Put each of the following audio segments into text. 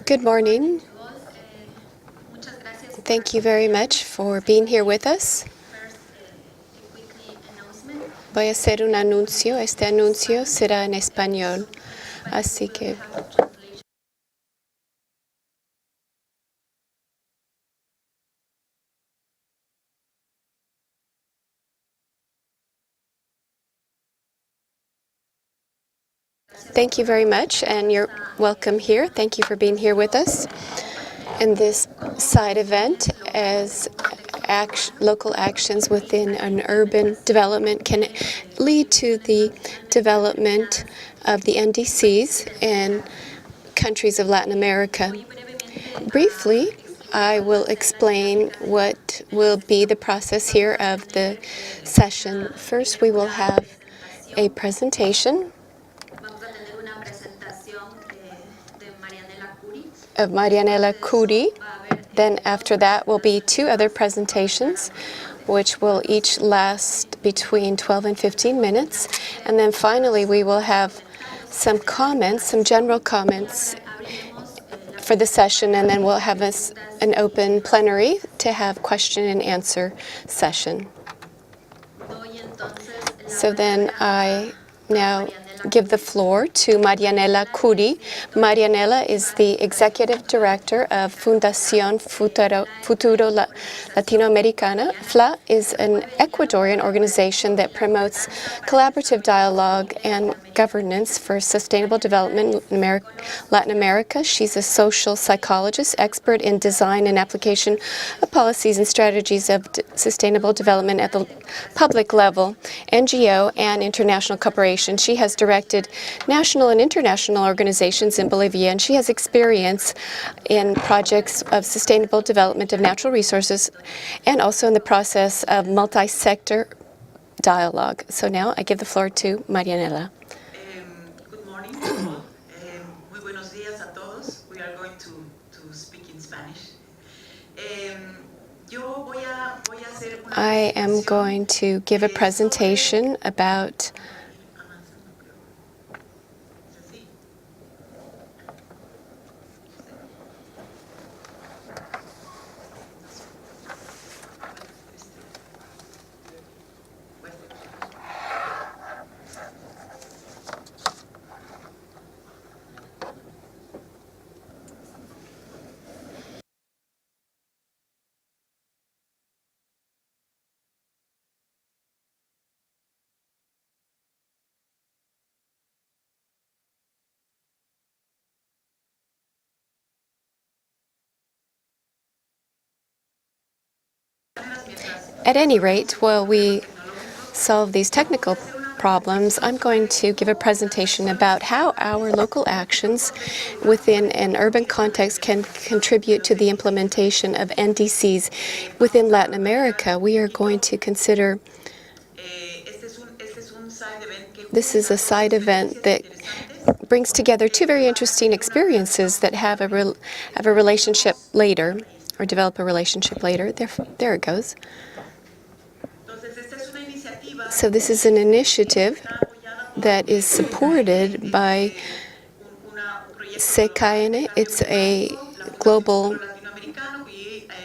Good morning. Thank you very much for being here with us. Voy a hacer un anuncio. Este anuncio será en español. Así que thank you very much, and you're welcome here. Thank you for being here with us in this side event as local actions within an urban development can lead to the development of the NDCs in countries of Latin America. Briefly, I will explain what will be the process here of the session. First, we will have a presentation of Marianela Curi. Then after that will be two other presentations, which will each last between 12 and 15 minutes. And then finally, we will have some comments, some general comments for the session, and then we'll have an open plenary to have question and answer session. So then I now give the floor to Marianela Curi. Marianela is the Executive Director of Fundación Futuro Latinoamericana. FLA is an Ecuadorian organization that promotes collaborative dialogue and governance for sustainable development in Latin America. She's a social psychologist, expert in design and application of policies and strategies of sustainable development at the public level, NGO, and international cooperation. She has directed national and international organizations in Bolivia, and she has experience in projects of sustainable development of natural resources and also in the process of multi-sector dialogue. So now I give the floor to Marianela. Good morning. Muy buenos días a todos. We are going to speak in Spanish. I am going to give a presentation about At any rate, while we solve these technical problems, I'm going to give a presentation about how our local actions within an urban context can contribute to the implementation of NDCs within Latin America. We are going to consider this is a side event that brings together two very interesting experiences that have a relationship later, or develop a relationship later. There it goes. So this is an initiative that is supported by SECAEN. It's a global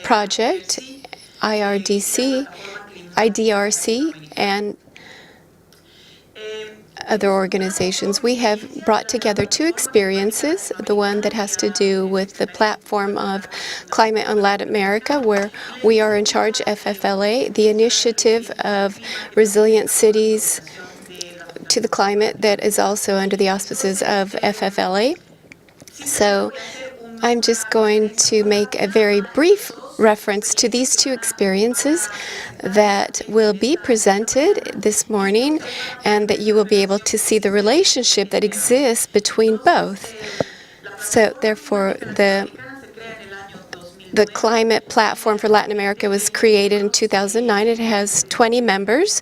project, IRDC, IDRC, and other organizations. We have brought together two experiences, the one that has to do with the platform of climate on Latin America, where we are in charge, FFLA, the initiative of resilient cities to the climate that is also under the auspices of FFLA. So I'm just going to make a very brief reference to these two experiences that will be presented this morning, and that you will be able to see the relationship that exists between both. So therefore, the Climate Platform for Latin America was created in 2009. It has 20 members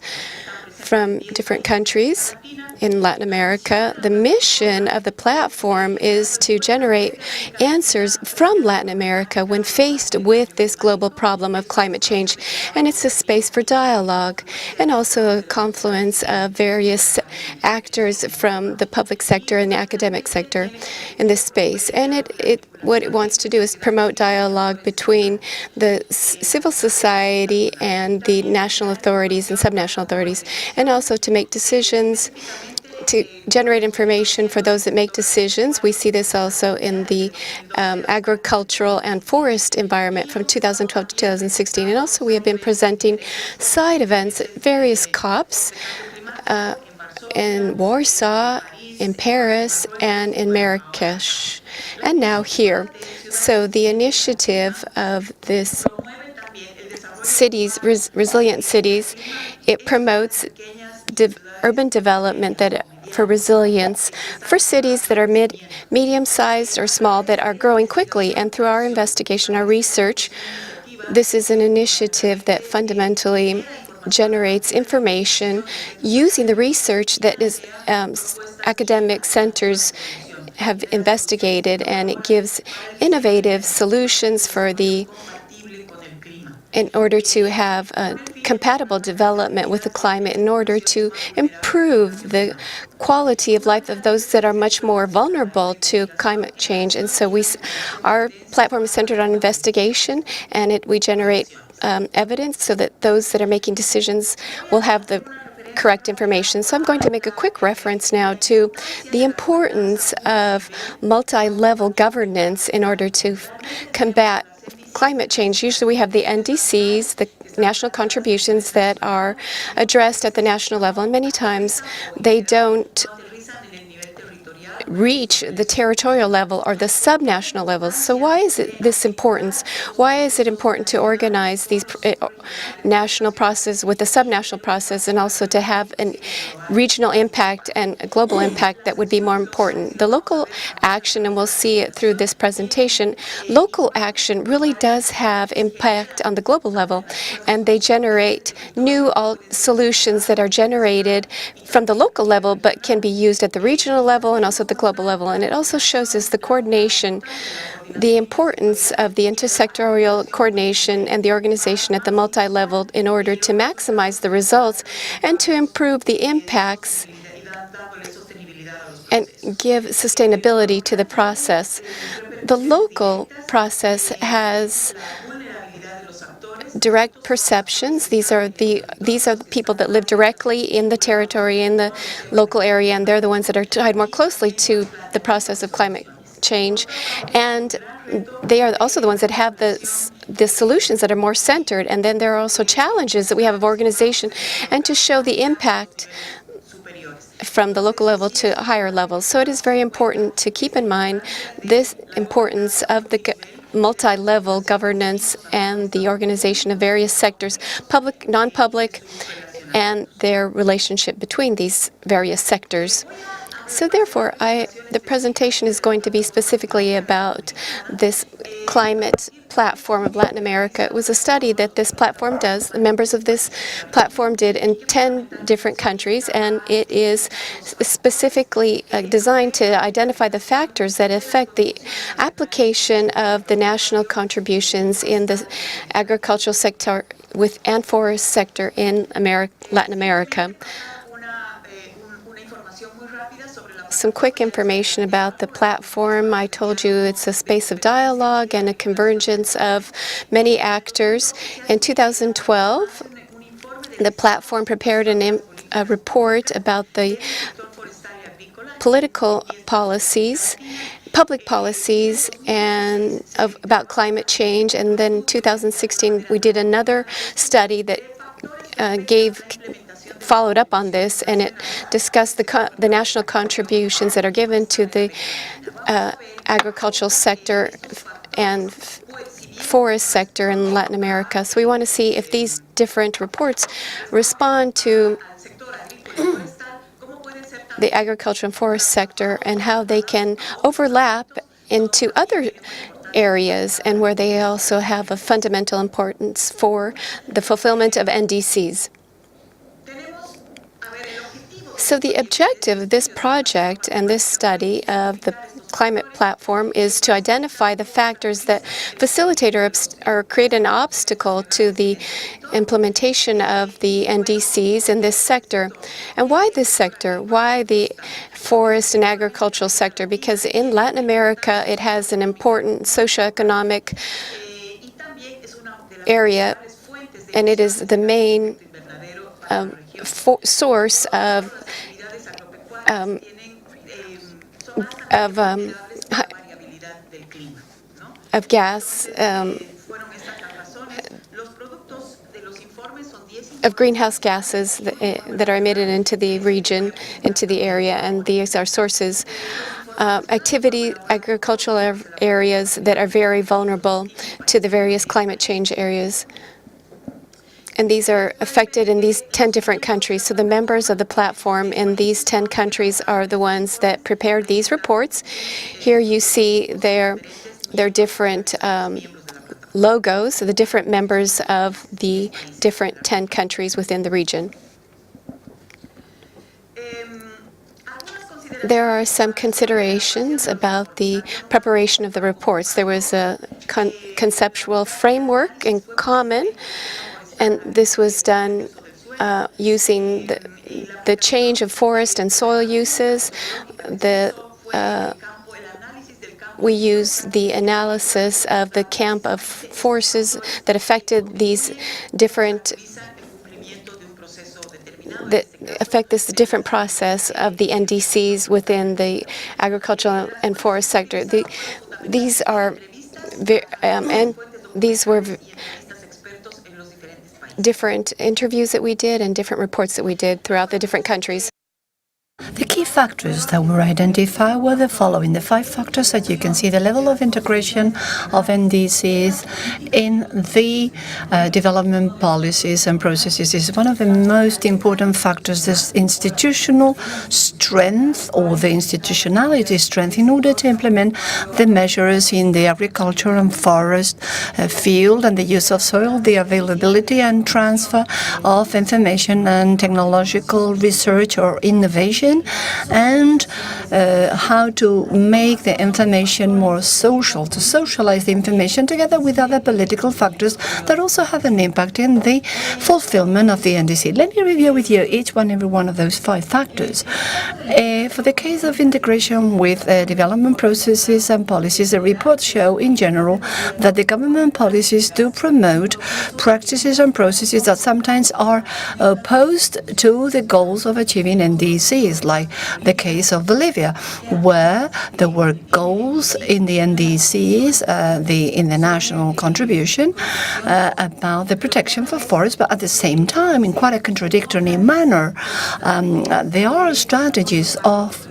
from different countries in Latin America. The mission of the platform is to generate answers from Latin America when faced with this global problem of climate change. And it's a space for dialogue and also a confluence of various actors from the public sector and the academic sector in this space. And it what it wants to do is promote dialogue between the civil society and the national authorities and subnational authorities, and also to make decisions, to generate information for those that make decisions. We see this also in the agricultural and forest environment from 2012 to 2016. And also we have been presenting side events at various COPs in Warsaw, in Paris, and in Marrakesh, and now here. So the initiative of this cities, resilient cities, it promotes urban development that for resilience for cities that are medium-sized or small that are growing quickly. And through our investigation, our research, this is an initiative that fundamentally generates information using the research that is academic centers have investigated, and it gives innovative solutions for in order to have a compatible development with the climate, in order to improve the quality of life of those that are much more vulnerable to climate change. And so our platform is centered on investigation, and we generate evidence so that those that are making decisions will have the correct information. So I'm going to make a quick reference now to the importance of multi-level governance in order to combat climate change. Usually we have the NDCs, the national contributions, that are addressed at the national level, and many times they don't reach the territorial level or the subnational levels. So why is this importance? Why is it important to organize these national processes with the subnational process, and also to have a regional impact and a global impact that would be more important? The local action, and we'll see it through this presentation, local action really does have impact on the global level, and they generate new solutions that are generated from the local level but can be used at the regional level and also at the global level. And it also shows us the coordination, the importance of the intersectorial coordination and the organization at the multi-level in order to maximize the results and to improve the impacts and give sustainability to the process. The local process has direct perceptions. These are the people that live directly in the territory, in the local area, and they're the ones that are tied more closely to the process of climate change. And they are also the ones that have the solutions that are more centered. And then there are also challenges that we have of organization and to show the impact from the local level to higher levels. So it is very important to keep in mind this importance of the multi-level governance and the organization of various sectors, public, non-public, and their relationship between these various sectors. So therefore, the presentation is going to be specifically about this climate platform of Latin America. It was a study that this platform does. The members of this platform did in 10 different countries, and it is specifically designed to identify the factors that affect the application of the national contributions in the agricultural sector and forest sector in Latin America. Some quick information about the platform. I told you it's a space of dialogue and a convergence of many actors. In 2012, the platform prepared a report about the political policies, public policies, and about climate change. And then in 2016, we did another study that followed up on this, and it discussed the national contributions that are given to the agricultural sector and forest sector in Latin America. So we want to see if these different reports respond to the agriculture and forest sector and how they can overlap into other areas and where they also have a fundamental importance for the fulfillment of NDCs. So the objective of this project and this study of the climate platform is to identify the factors that facilitate or create an obstacle to the implementation of the NDCs in this sector. And why this sector? Why the forest and agricultural sector? Because in Latin America, it has an important socioeconomic area, and it is the main source of gas, of greenhouse gases that are emitted into the region, into the area, and these are sources, agricultural areas that are very vulnerable to the various climate change areas. And these are affected in these 10 different countries. So the members of the platform in these 10 countries are the ones that prepared these reports. Here you see their different logos, the different members of the different 10 countries within the region. There are some considerations about the preparation of the reports. There was a conceptual framework in common, and this was done using the change of forest and soil uses. We use the analysis of the camp of forces that affected these different this different process of the NDCs within the agricultural and forest sector. These are and these were different interviews that we did and different reports that we did throughout the different countries. The key factors that were identified were the following. The 5 factors that you can see: the level of integration of NDCs in the development policies and processes is one of the most important factors. This institutional strength or the institutionality strength in order to implement the measures in the agriculture and forest field, and the use of soil, the availability and transfer of information and technological research or innovation, and how to make the information more social, to socialize the information together with other political factors that also have an impact in the fulfillment of the NDC. Let me review with you every one of those 5 factors. For the case of integration with development processes and policies, the reports show in general that the government policies do promote practices and processes that sometimes are opposed to the goals of achieving NDCs, like the case of Bolivia, where there were goals in the NDCs, in the national contribution, about the protection for forests, but at the same time, in quite a contradictory manner, there are strategies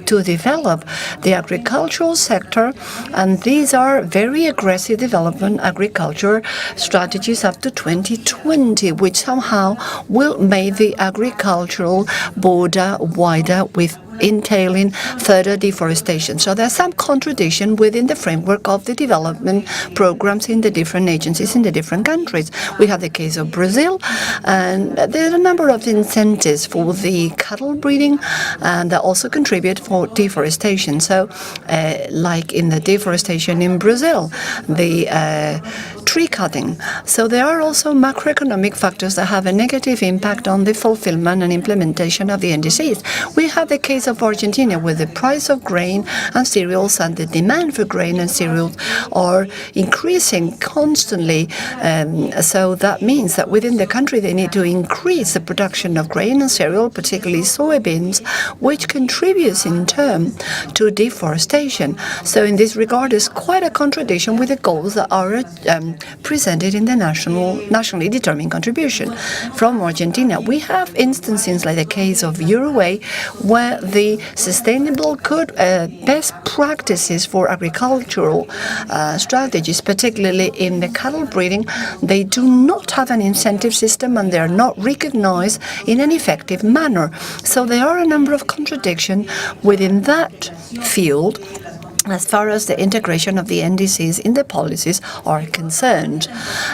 to develop the agricultural sector, and these are very aggressive development agriculture strategies up to 2020, which somehow will make the agricultural border wider, with entailing further deforestation. So there's some contradiction within the framework of the development programs in the different agencies in the different countries. We have the case of Brazil, and there are a number of incentives for the cattle breeding, and that also contribute for deforestation. So, like in the deforestation in Brazil, the tree cutting. So there are also macroeconomic factors that have a negative impact on the fulfillment and implementation of the NDCs. We have the case of Argentina, where the price of grain and cereals and the demand for grain and cereals are increasing constantly. So that means that within the country they need to increase the production of grain and cereal, particularly soybeans, which contributes in turn to deforestation. So in this regard, there's quite a contradiction with the goals that are presented in the nationally determined contribution. From Argentina, we have instances like the case of Uruguay, where the sustainable best practices for agricultural strategies, particularly in the cattle breeding, they do not have an incentive system, and they are not recognized in an effective manner. So there are a number of contradictions within that field. as far as the integration of the NDCs in the policies are concerned.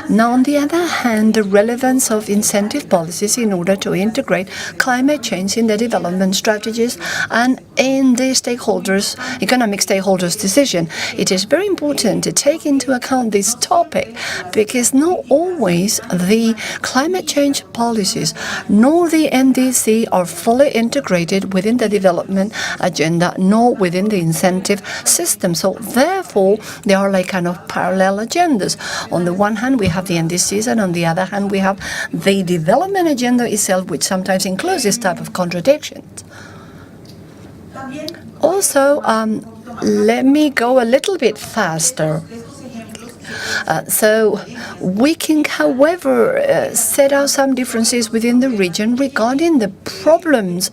Now, on the other hand, the relevance of incentive policies in order to integrate climate change in the development strategies and in the stakeholders, economic stakeholders' decision. It is very important to take into account this topic because not always the climate change policies nor the NDC are fully integrated within the development agenda nor within the incentive system. So therefore, they are like kind of parallel agendas. On the one hand, we have the NDCs, and on the other hand, we have the development agenda itself, which sometimes includes this type of contradictions. Also, let me go a little bit faster. So we can, however, set out some differences within the region regarding the problems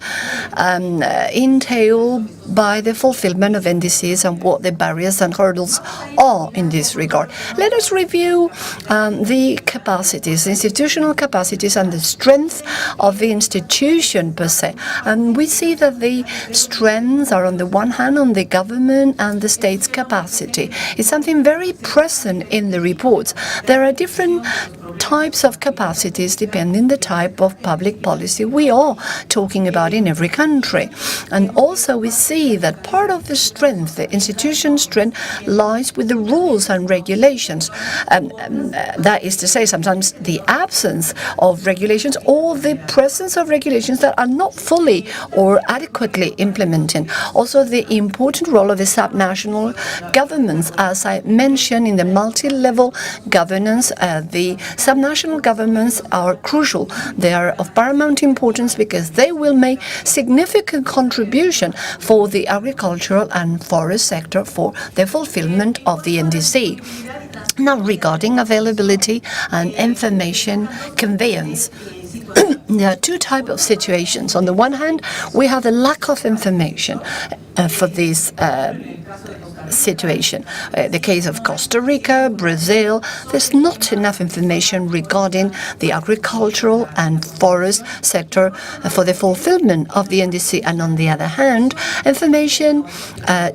entailed by the fulfillment of NDCs and what the barriers and hurdles are in this regard. Let us review the capacities, institutional capacities, and the strength of the institution per se. And we see that the strengths are on the one hand on the government and the state's capacity. It's something very present in the reports. There are different types of capacities depending the type of public policy we are talking about in every country. And also we see that part of the strength, the institution strength, lies with the rules and regulations. That is to say, sometimes the absence of regulations or the presence of regulations that are not fully or adequately implemented. Also, the important role of the subnational governments, as I mentioned in the multi-level governance, the subnational governments are crucial. They are of paramount importance because they will make significant contribution for the agricultural and forest sector for the fulfillment of the NDC. Now, regarding availability and information conveyance, there are two types of situations. On the one hand, we have the lack of information for this situation. The case of Costa Rica, Brazil, there's not enough information regarding the agricultural and forest sector for the fulfillment of the NDC. And on the other hand, information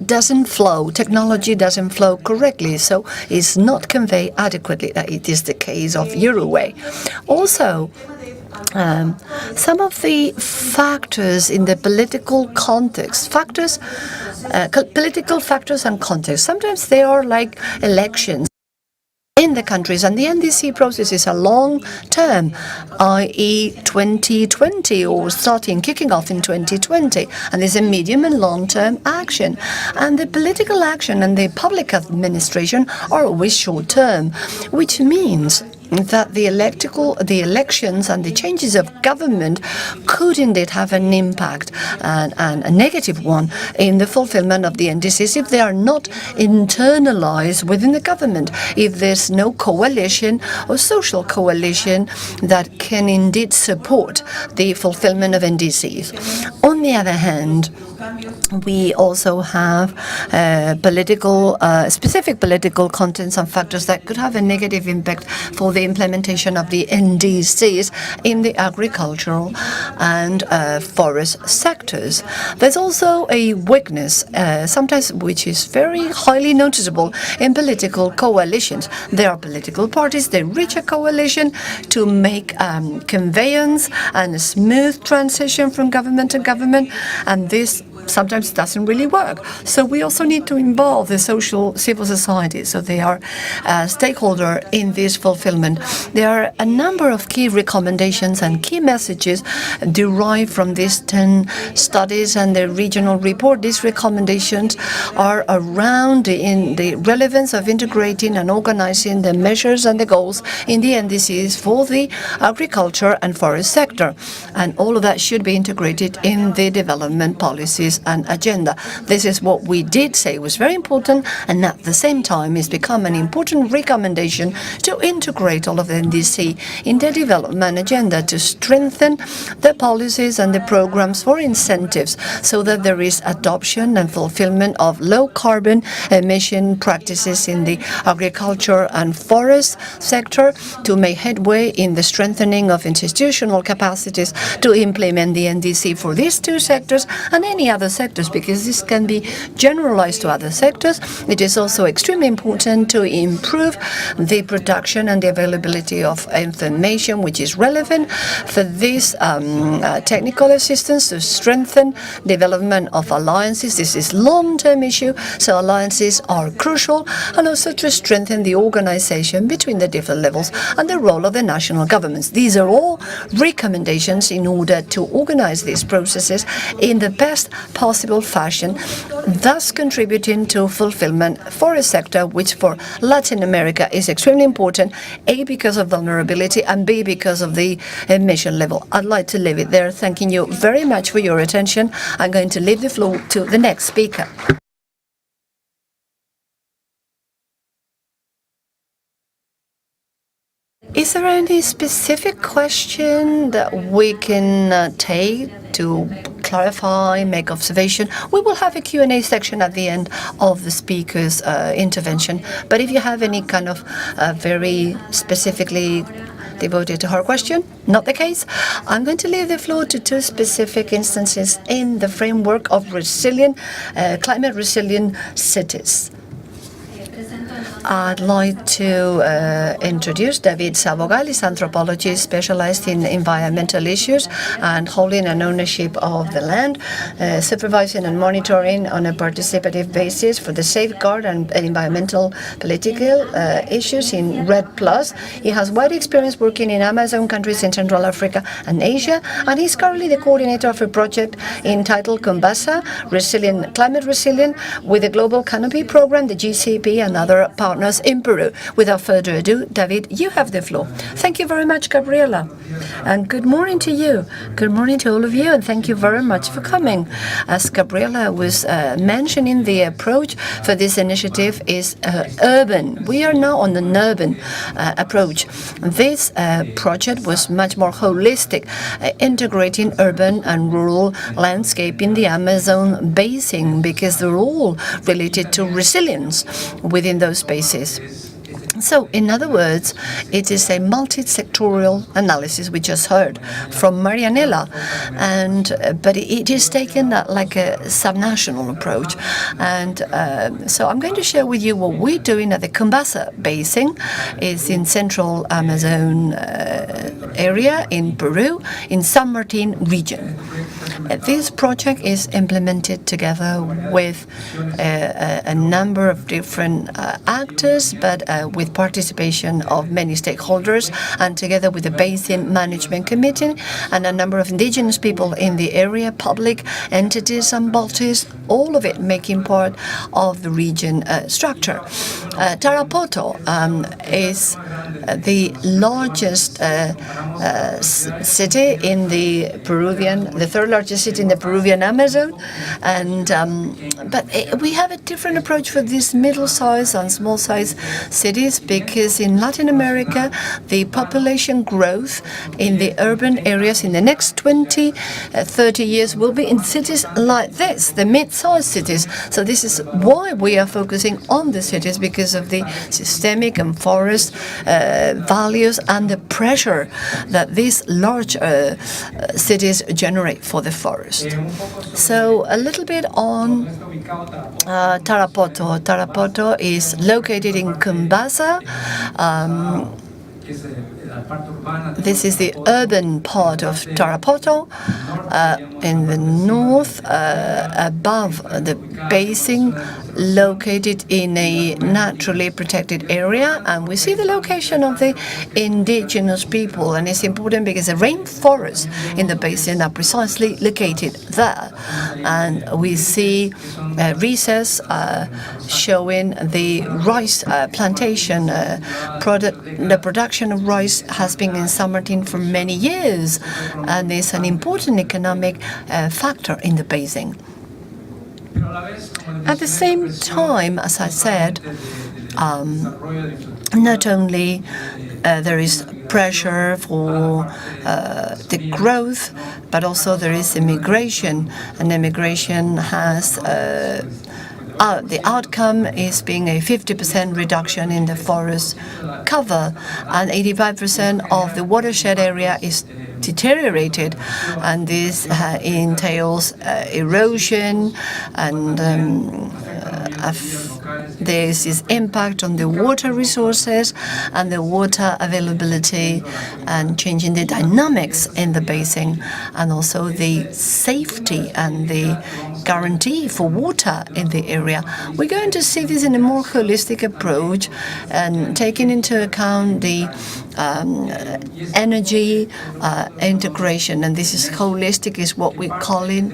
doesn't flow, technology doesn't flow correctly, so it's not conveyed adequately. It is the case of Uruguay. Also, some of the factors in the political context, political factors and context, sometimes they are like elections in the countries, and the NDC process is a long term, i.e. 2020 or kicking off in 2020, and there's a medium and long-term action. And the political action and the public administration are always short-term, which means that the elections and the changes of government could indeed have an impact, and a negative one, in the fulfillment of the NDCs if they are not internalized within the government, if there's no coalition or social coalition that can indeed support the fulfillment of NDCs. On the other hand, we also have specific political contents and factors that could have a negative impact for the implementation of the NDCs in the agricultural and forest sectors. There's also a weakness, sometimes which is very highly noticeable in political coalitions. There are political parties, they reach a coalition to make conveyance and a smooth transition from government to government, and this sometimes doesn't really work. So we also need to involve the civil society, so they are a stakeholder in this fulfillment. There are a number of key recommendations and key messages derived from these 10 studies and the regional report. These recommendations are around in the relevance of integrating and organizing the measures and the goals in the NDCs for the agriculture and forest sector. And all of that should be integrated in the development policies and agenda. This is what we did say was very important, and at the same time it's become an important recommendation to integrate all of the NDC in the development agenda to strengthen the policies and the programs for incentives so that there is adoption and fulfillment of low carbon emission practices in the agriculture and forest sector, to make headway in the strengthening of institutional capacities to implement the NDC for these two sectors and any other other sectors, because this can be generalized to other sectors. It is also extremely important to improve the production and the availability of information which is relevant for this technical assistance, to strengthen development of alliances. This is long-term issue, so alliances are crucial, and also to strengthen the organization between the different levels and the role of the national governments. These are all recommendations in order to organize these processes in the best possible fashion, thus contributing to fulfillment for a sector which for Latin America is extremely important, A, because of vulnerability, and B, because of the emission level. I'd like to leave it there. Thanking you very much for your attention. I'm going to leave the floor to the next speaker. Is there any specific question that we can take to clarify, make observation? We will have a Q&A section at the end of the speaker's intervention. But if you have any kind of very specifically devoted to her question, not the case, I'm going to leave the floor to two specific instances in the framework of climate resilient cities. I'd like to introduce David Sabogal. He's anthropologist specialized in environmental issues and holding an ownership of the land, supervising and monitoring on a participative basis for the safeguard and environmental political issues in REDD+. He has wide experience working in Amazon countries in Central Africa and Asia, and he's currently the coordinator of a project entitled Kumbasa, Climate Resilient, with the Global Canopy Program, the GCP, and other partners in Peru. Without further ado, David, you have the floor. Thank you very much, Gabriela. And good morning to you. Good morning to all of you, and thank you very much for coming. As Gabriela was mentioning, the approach for this initiative is urban. We are now on an urban approach. This project was much more holistic, integrating urban and rural landscape in the Amazon basin, because they're all related to resilience within those spaces. So, in other words, it is a multi-sectorial analysis we just heard from Marianela, but it is taken like a subnational approach. And so I'm going to share with you what we're doing at the Kumbasa Basin. It's in central Amazon area in Peru, in San Martin region. This project is implemented together with a number of different actors, but with participation of many stakeholders, and together with the Basin Management Committee and a number of indigenous people in the area, public entities and bodies, all of it making part of the region structure. Tarapoto is the largest city in the third largest city in the Peruvian Amazon, and but we have a different approach for these middle-sized and small-sized cities, because in Latin America the population growth in the urban areas in the next 20-30 years will be in cities like this, the mid-sized cities. So this is why we are focusing on the cities, because of the systemic and forest values and the pressure that these large cities generate for the forest. So a little bit on Tarapoto. Tarapoto is located in Kumbasa. This is the urban part of Tarapoto, in the north, above the basin, located in a naturally protected area. And we see the location of the indigenous people, and it's important because the rainforests in the basin are precisely located there. And we see recess showing the rice plantation the production of rice has been in San Martin for many years, and is an important economic factor in the basin. At the same time, as I said, not only there is pressure for the growth, but also there is immigration, and immigration has the outcome is being a 50% reduction in the forest cover, and 85% of the watershed area is deteriorated, and this entails erosion, and this is impact on the water resources and the water availability, and changing the dynamics in the basin, and also the safety and the guarantee for water in the area. We're going to see this in a more holistic approach, and taking into account the energy integration, and this is holistic, is what we call it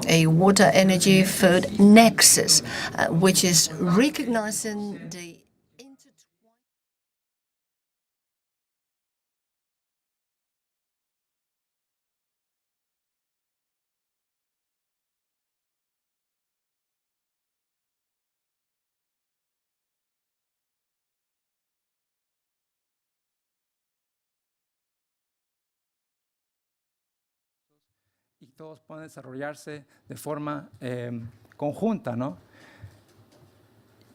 a water energy food nexus, which is recognizing the y todos pueden desarrollarse de forma conjunta, ¿no?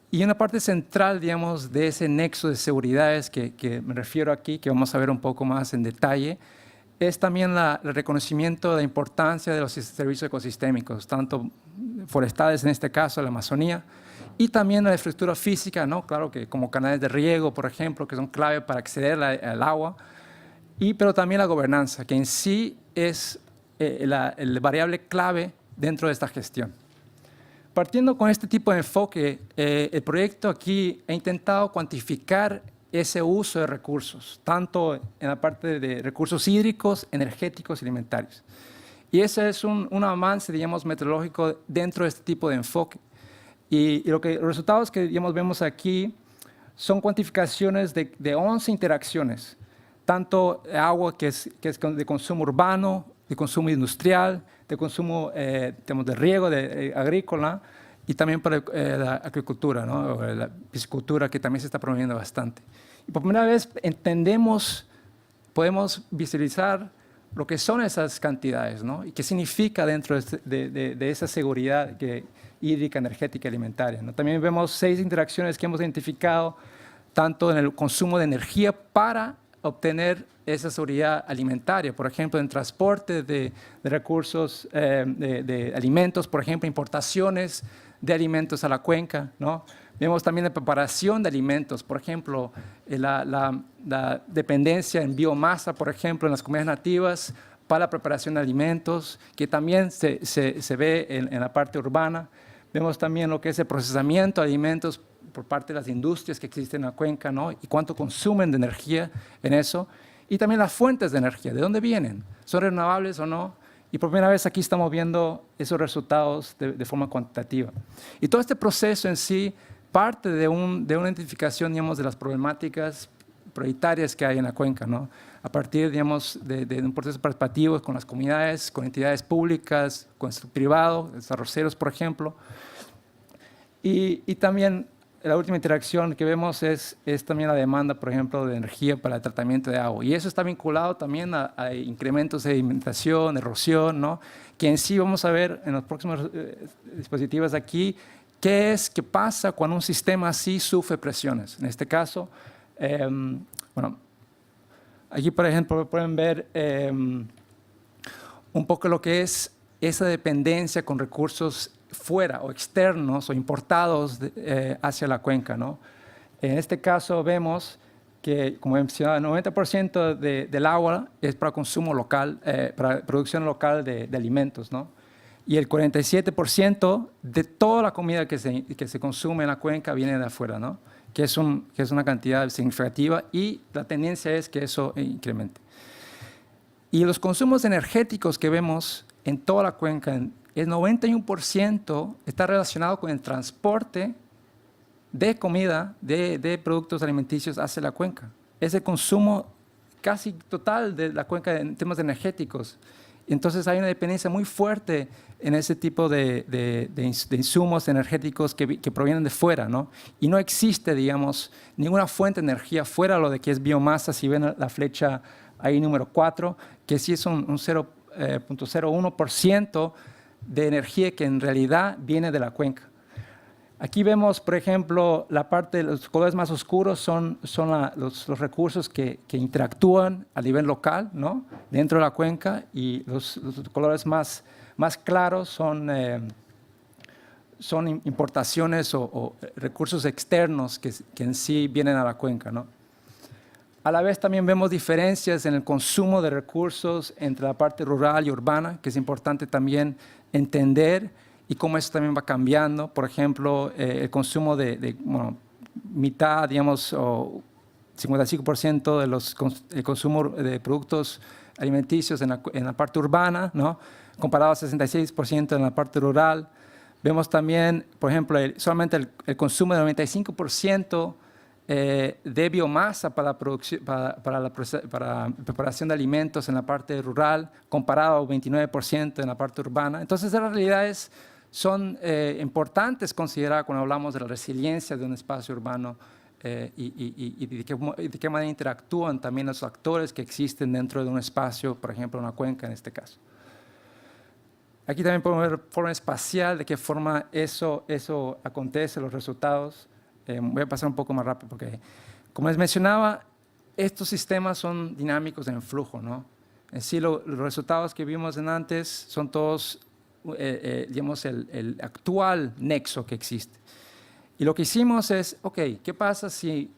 Y una parte central, digamos, de ese nexo de seguridades que me refiero aquí, que vamos a ver un poco más en detalle, es también el reconocimiento de la importancia de los servicios ecosistémicos, tanto forestales en este caso, la Amazonía, y también la infraestructura física, ¿no? Claro que como canales de riego, por ejemplo, que son clave para acceder al agua, pero también la gobernanza, que en sí es el variable clave dentro de esta gestión. Partiendo con este tipo de enfoque, el proyecto aquí ha intentado cuantificar ese uso de recursos, tanto en la parte de recursos hídricos, energéticos y alimentarios. Y ese es un avance, digamos, metodológico dentro de este tipo de enfoque. Y los resultados que, digamos, vemos aquí son cuantificaciones de 11 interacciones, tanto agua que es de consumo urbano, de consumo industrial, de consumo digamos, de riego agrícola, y también para la agricultura, ¿no? O la piscicultura, que también se está promoviendo bastante. Y por primera vez podemos visualizar lo que son esas cantidades, ¿no? Y qué significa dentro de esa seguridad hídrica, energética y alimentaria, ¿no? También vemos 6 interacciones que hemos identificado, tanto en el consumo de energía para obtener esa seguridad alimentaria, por ejemplo, en transporte de recursos, de alimentos, por ejemplo, importaciones de alimentos a la cuenca, ¿no? Vemos también la preparación de alimentos, por ejemplo, la dependencia en biomasa, por ejemplo, en las comunidades nativas para la preparación de alimentos, que también se ve en la parte urbana. Vemos también lo que es el procesamiento de alimentos por parte de las industrias que existen en la cuenca, ¿no? Y cuánto consumen de energía en eso. Y también las fuentes de energía, ¿de dónde vienen? ¿Son renovables o no? Y por primera vez aquí estamos viendo esos resultados de forma cuantitativa. Y todo este proceso en sí parte de una identificación, digamos, de las problemáticas prioritarias que hay en la cuenca, ¿no? A partir, digamos, de un proceso participativo con las comunidades, con entidades públicas, con el sector privado, desarrolleros, por ejemplo. Y también la última interacción que vemos es también la demanda, por ejemplo, de energía para el tratamiento de agua. Y eso está vinculado también a incrementos de sedimentación, erosión, ¿no? Que en sí vamos a ver en los próximos dispositivos aquí qué pasa cuando un sistema así sufre presiones. En este caso, bueno, aquí, por ejemplo, pueden ver un poco lo que es esa dependencia con recursos fuera o externos o importados hacia la cuenca, ¿no? En este caso vemos que, como he mencionado, el 90% del agua es para consumo local, para producción local de alimentos, ¿no? Y el 47% de toda la comida que se consume en la cuenca viene de afuera, ¿no? Que es una cantidad significativa, y la tendencia es que eso incremente. Y los consumos energéticos que vemos en toda la cuenca, el 91% está relacionado con el transporte de comida, de productos alimenticios hacia la cuenca. Es el consumo casi total de la cuenca en temas energéticos. Entonces hay una dependencia muy fuerte en ese tipo de insumos energéticos que provienen de fuera, ¿no? Y no existe, digamos, ninguna fuente de energía fuera de lo de que es biomasa. Si ven la flecha ahí número 4, que sí es un 0.01% de energía que en realidad viene de la cuenca. Aquí vemos, por ejemplo, la parte de los colores más oscuros son los recursos que interactúan a nivel local, ¿no? Dentro de la cuenca, y los colores más claros son importaciones o recursos externos que en sí vienen a la cuenca, ¿no? A la vez también vemos diferencias en el consumo de recursos entre la parte rural y urbana, que es importante también entender, y cómo eso también va cambiando. Por ejemplo, el consumo bueno, mitad, digamos, o 55% el consumo de productos alimenticios en la parte urbana, ¿no? Comparado a 66% en la parte rural. Vemos también, por ejemplo, solamente el consumo de 95% de biomasa para la preparación de alimentos en la parte rural, comparado al 29% en la parte urbana. Entonces, las realidades son importantes considerar cuando hablamos de la resiliencia de un espacio urbano y de qué manera interactúan también los actores que existen dentro de un espacio, por ejemplo, una cuenca en este caso. Aquí también podemos ver forma espacial, de qué forma eso acontece, los resultados. Voy a pasar un poco más rápido porque, como les mencionaba, estos sistemas son dinámicos en flujo, ¿no? En sí, los resultados que vimos antes son todos, digamos, el actual nexo que existe. Y lo que hicimos es, ok, ¿qué pasa si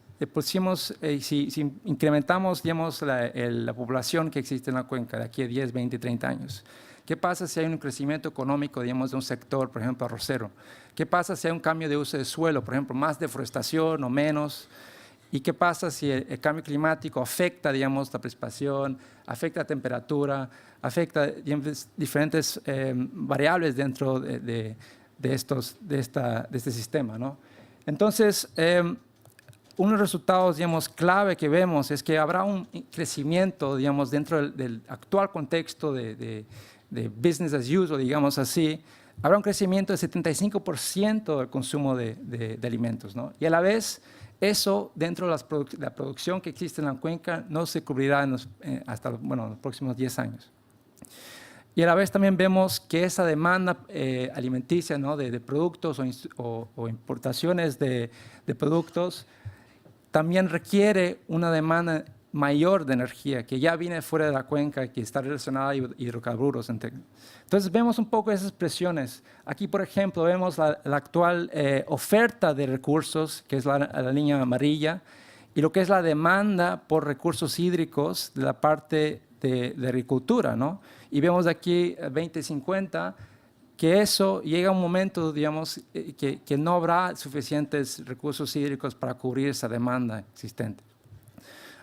si incrementamos, digamos, la población que existe en la cuenca de aquí a 10, 20, 30 años? ¿Qué pasa si hay un crecimiento económico, digamos, de un sector, por ejemplo, arrocero? ¿Qué pasa si hay un cambio de uso de suelo, por ejemplo, más deforestación o menos? ¿Y qué pasa si el cambio climático afecta, digamos, la precipitación, afecta la temperatura, afecta, digamos, diferentes variables dentro de este sistema, ¿no? Entonces, unos resultados, digamos, clave que vemos es que habrá un crecimiento, digamos, dentro del actual contexto de business as usual, digamos así. Habrá un crecimiento de 75% del consumo de alimentos, ¿no? Y a la vez, eso dentro de la producción que existe en la cuenca no se cubrirá hasta los próximos 10 años. Y a la vez también vemos que esa demanda alimenticia, ¿no? de productos o importaciones de productos también requiere una demanda mayor de energía que ya viene fuera de la cuenca, que está relacionada a hidrocarburos. Entonces vemos un poco esas presiones. Aquí, por ejemplo, vemos la actual oferta de recursos, que es la línea amarilla, y lo que es la demanda por recursos hídricos de la parte de agricultura, ¿no? Y vemos aquí 2050 que eso llega a un momento, digamos, que no habrá suficientes recursos hídricos para cubrir esa demanda existente.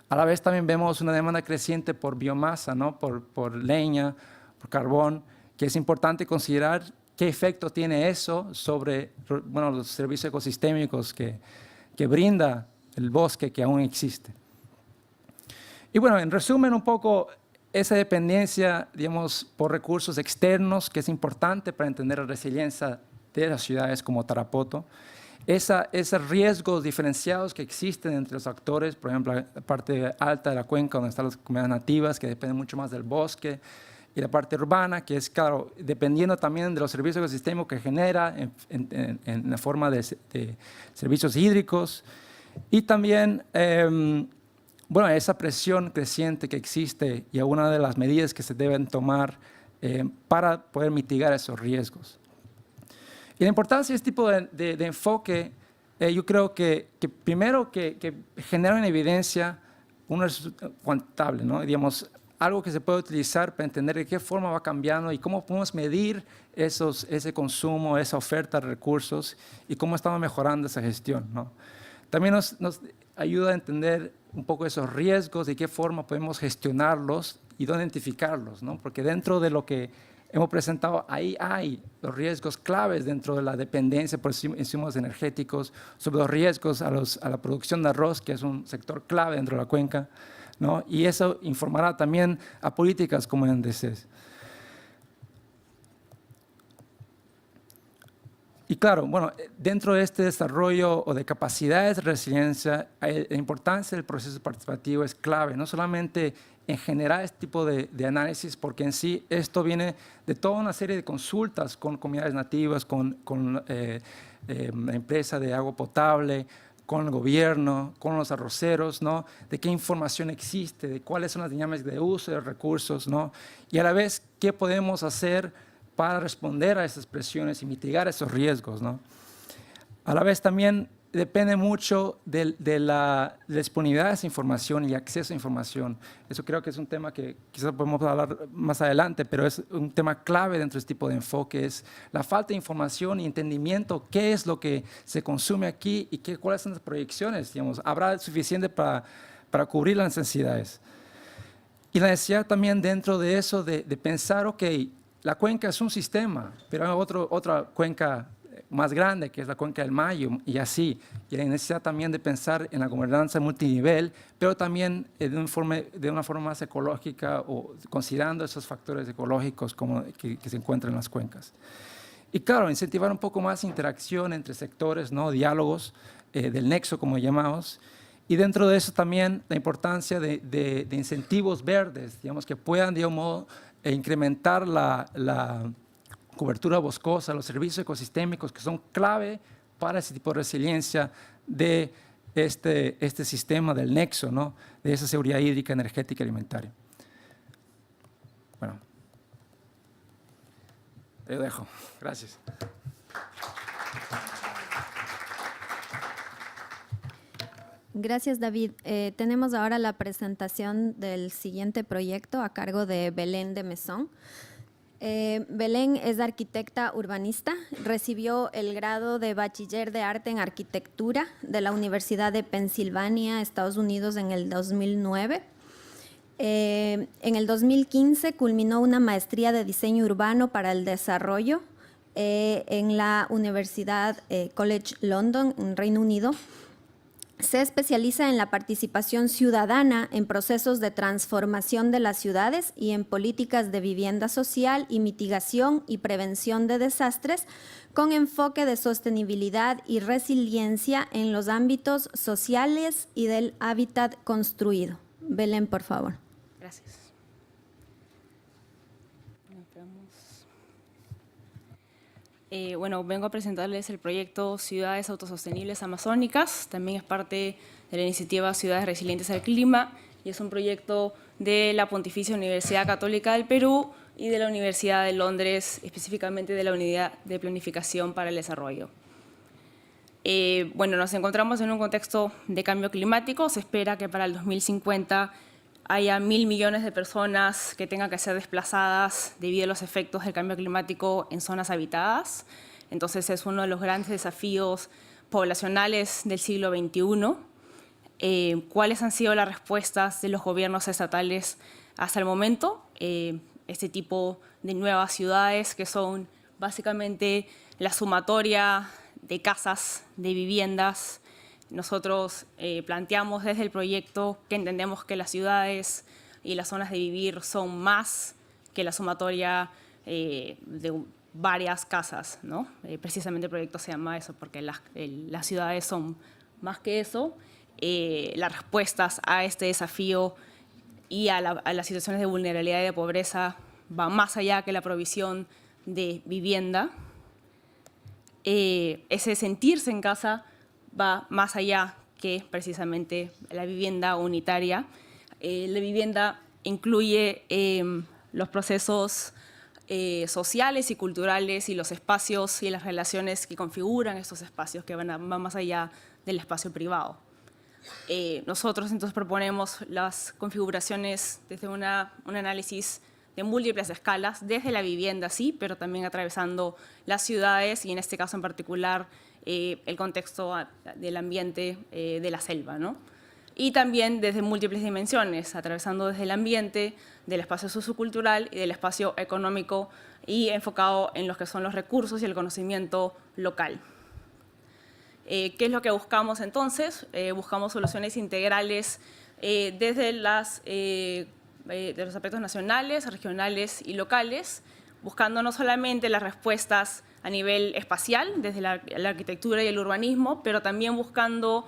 A la vez también vemos una demanda creciente por biomasa, ¿no? por leña, por carbón, que es importante considerar qué efecto tiene eso sobre los servicios ecosistémicos que brinda el bosque que aún existe. Y bueno, en resumen un poco, esa dependencia, digamos, por recursos externos, que es importante para entender la resiliencia de las ciudades como Tarapoto. Esos riesgos diferenciados que existen entre los actores, por ejemplo, la parte alta de la cuenca, donde están las comunidades nativas, que dependen mucho más del bosque, y la parte urbana, que es, claro, dependiendo también de los servicios ecosistémicos que genera en la forma de servicios hídricos, y también esa presión creciente que existe y algunas de las medidas que se deben tomar para poder mitigar esos riesgos. Y la importancia de este tipo de enfoque, yo creo que primero que genera una evidencia cuantitable, ¿no? Digamos, algo que se puede utilizar para entender de qué forma va cambiando y cómo podemos medir ese consumo, esa oferta de recursos y cómo estamos mejorando esa gestión, ¿no? También nos ayuda a entender un poco esos riesgos, de qué forma podemos gestionarlos y dónde identificarlos, ¿no? Porque dentro de lo que hemos presentado, ahí hay los riesgos claves dentro de la dependencia por insumos energéticos, sobre los riesgos a la producción de arroz, que es un sector clave dentro de la cuenca, ¿no? Y eso informará también a políticas como NDCs. Y claro, dentro de este desarrollo o de capacidades de resiliencia, la importancia del proceso participativo es clave, no solamente en generar este tipo de análisis, porque en sí esto viene de toda una serie de consultas con comunidades nativas, con la empresa de agua potable, con el gobierno, con los arroceros, ¿no? De qué información existe, de cuáles son las dinámicas de uso de recursos, ¿no? Y a la vez, qué podemos hacer para responder a esas presiones y mitigar esos riesgos, ¿no? A la vez también depende mucho de la disponibilidad de esa información y acceso a información. Eso creo que es un tema que quizás podemos hablar más adelante, pero es un tema clave dentro de este tipo de enfoque, es la falta de información y entendimiento, qué es lo que se consume aquí y cuáles son las proyecciones, digamos, habrá suficiente para cubrir las necesidades. Y la necesidad también dentro de eso de pensar, ok, la cuenca es un sistema, pero hay otra cuenca más grande, que es la cuenca del Mayo, y así. Y la necesidad también de pensar en la gobernanza multinivel, pero también de una forma más ecológica o considerando esos factores ecológicos que se encuentran en las cuencas. Y claro, incentivar un poco más interacción entre sectores, ¿no? Diálogos del nexo, como llamamos. Y dentro de eso también la importancia de incentivos verdes, digamos, que puedan, de un modo, incrementar la cobertura boscosa, los servicios ecosistémicos que son clave para ese tipo de resiliencia de este sistema del nexo, ¿no? De esa seguridad hídrica, energética y alimentaria. Bueno, te dejo. Gracias. Gracias, David. Tenemos ahora la presentación del siguiente proyecto a cargo de Belén de Mesón. Belén es arquitecta urbanista, recibió el grado de Bachiller de Arte en Arquitectura de la Universidad de Pensilvania, Estados Unidos, en el 2009. En el 2015 culminó una maestría de Diseño Urbano para el Desarrollo en la Universidad College London, en Reino Unido. Se especializa en la participación ciudadana en procesos de transformación de las ciudades y en políticas de vivienda social y mitigación y prevención de desastres con enfoque de sostenibilidad y resiliencia en los ámbitos sociales y del hábitat construido. Belén, por favor. Gracias. Bueno, vengo a presentarles el proyecto Ciudades Autosostenibles Amazónicas. También es parte de la iniciativa Ciudades Resilientes al Clima y es un proyecto de la Pontificia Universidad Católica del Perú y de la Universidad de Londres, específicamente de la Unidad de Planificación para el Desarrollo. Bueno, nos encontramos en un contexto de cambio climático. Se espera que para el 2050 haya 1.000 millones de personas que tengan que ser desplazadas debido a los efectos del cambio climático en zonas habitadas. Entonces es uno de los grandes desafíos poblacionales del siglo XXI. ¿Cuáles han sido las respuestas de los gobiernos estatales hasta el momento? Este tipo de nuevas ciudades que son básicamente la sumatoria de casas, de viviendas. Nosotros planteamos desde el proyecto que entendemos que las ciudades y las zonas de vivir son más que la sumatoria de varias casas, ¿no? Precisamente el proyecto se llama eso porque las ciudades son más que eso. Las respuestas a este desafío y a las situaciones de vulnerabilidad y de pobreza van más allá que la provisión de vivienda. Ese sentirse en casa va más allá que precisamente la vivienda unitaria. La vivienda incluye los procesos sociales y culturales y los espacios y las relaciones que configuran estos espacios que van más allá del espacio privado. Nosotros entonces proponemos las configuraciones desde un análisis de múltiples escalas, desde la vivienda, sí, pero también atravesando las ciudades y en este caso en particular el contexto del ambiente de la selva, ¿no? Y también desde múltiples dimensiones, atravesando desde el ambiente, del espacio sociocultural y del espacio económico y enfocado en lo que son los recursos y el conocimiento local. ¿Qué es lo que buscamos entonces? Buscamos soluciones integrales desde de los aspectos nacionales, regionales y locales, buscando no solamente las respuestas a nivel espacial, desde la arquitectura y el urbanismo, pero también buscando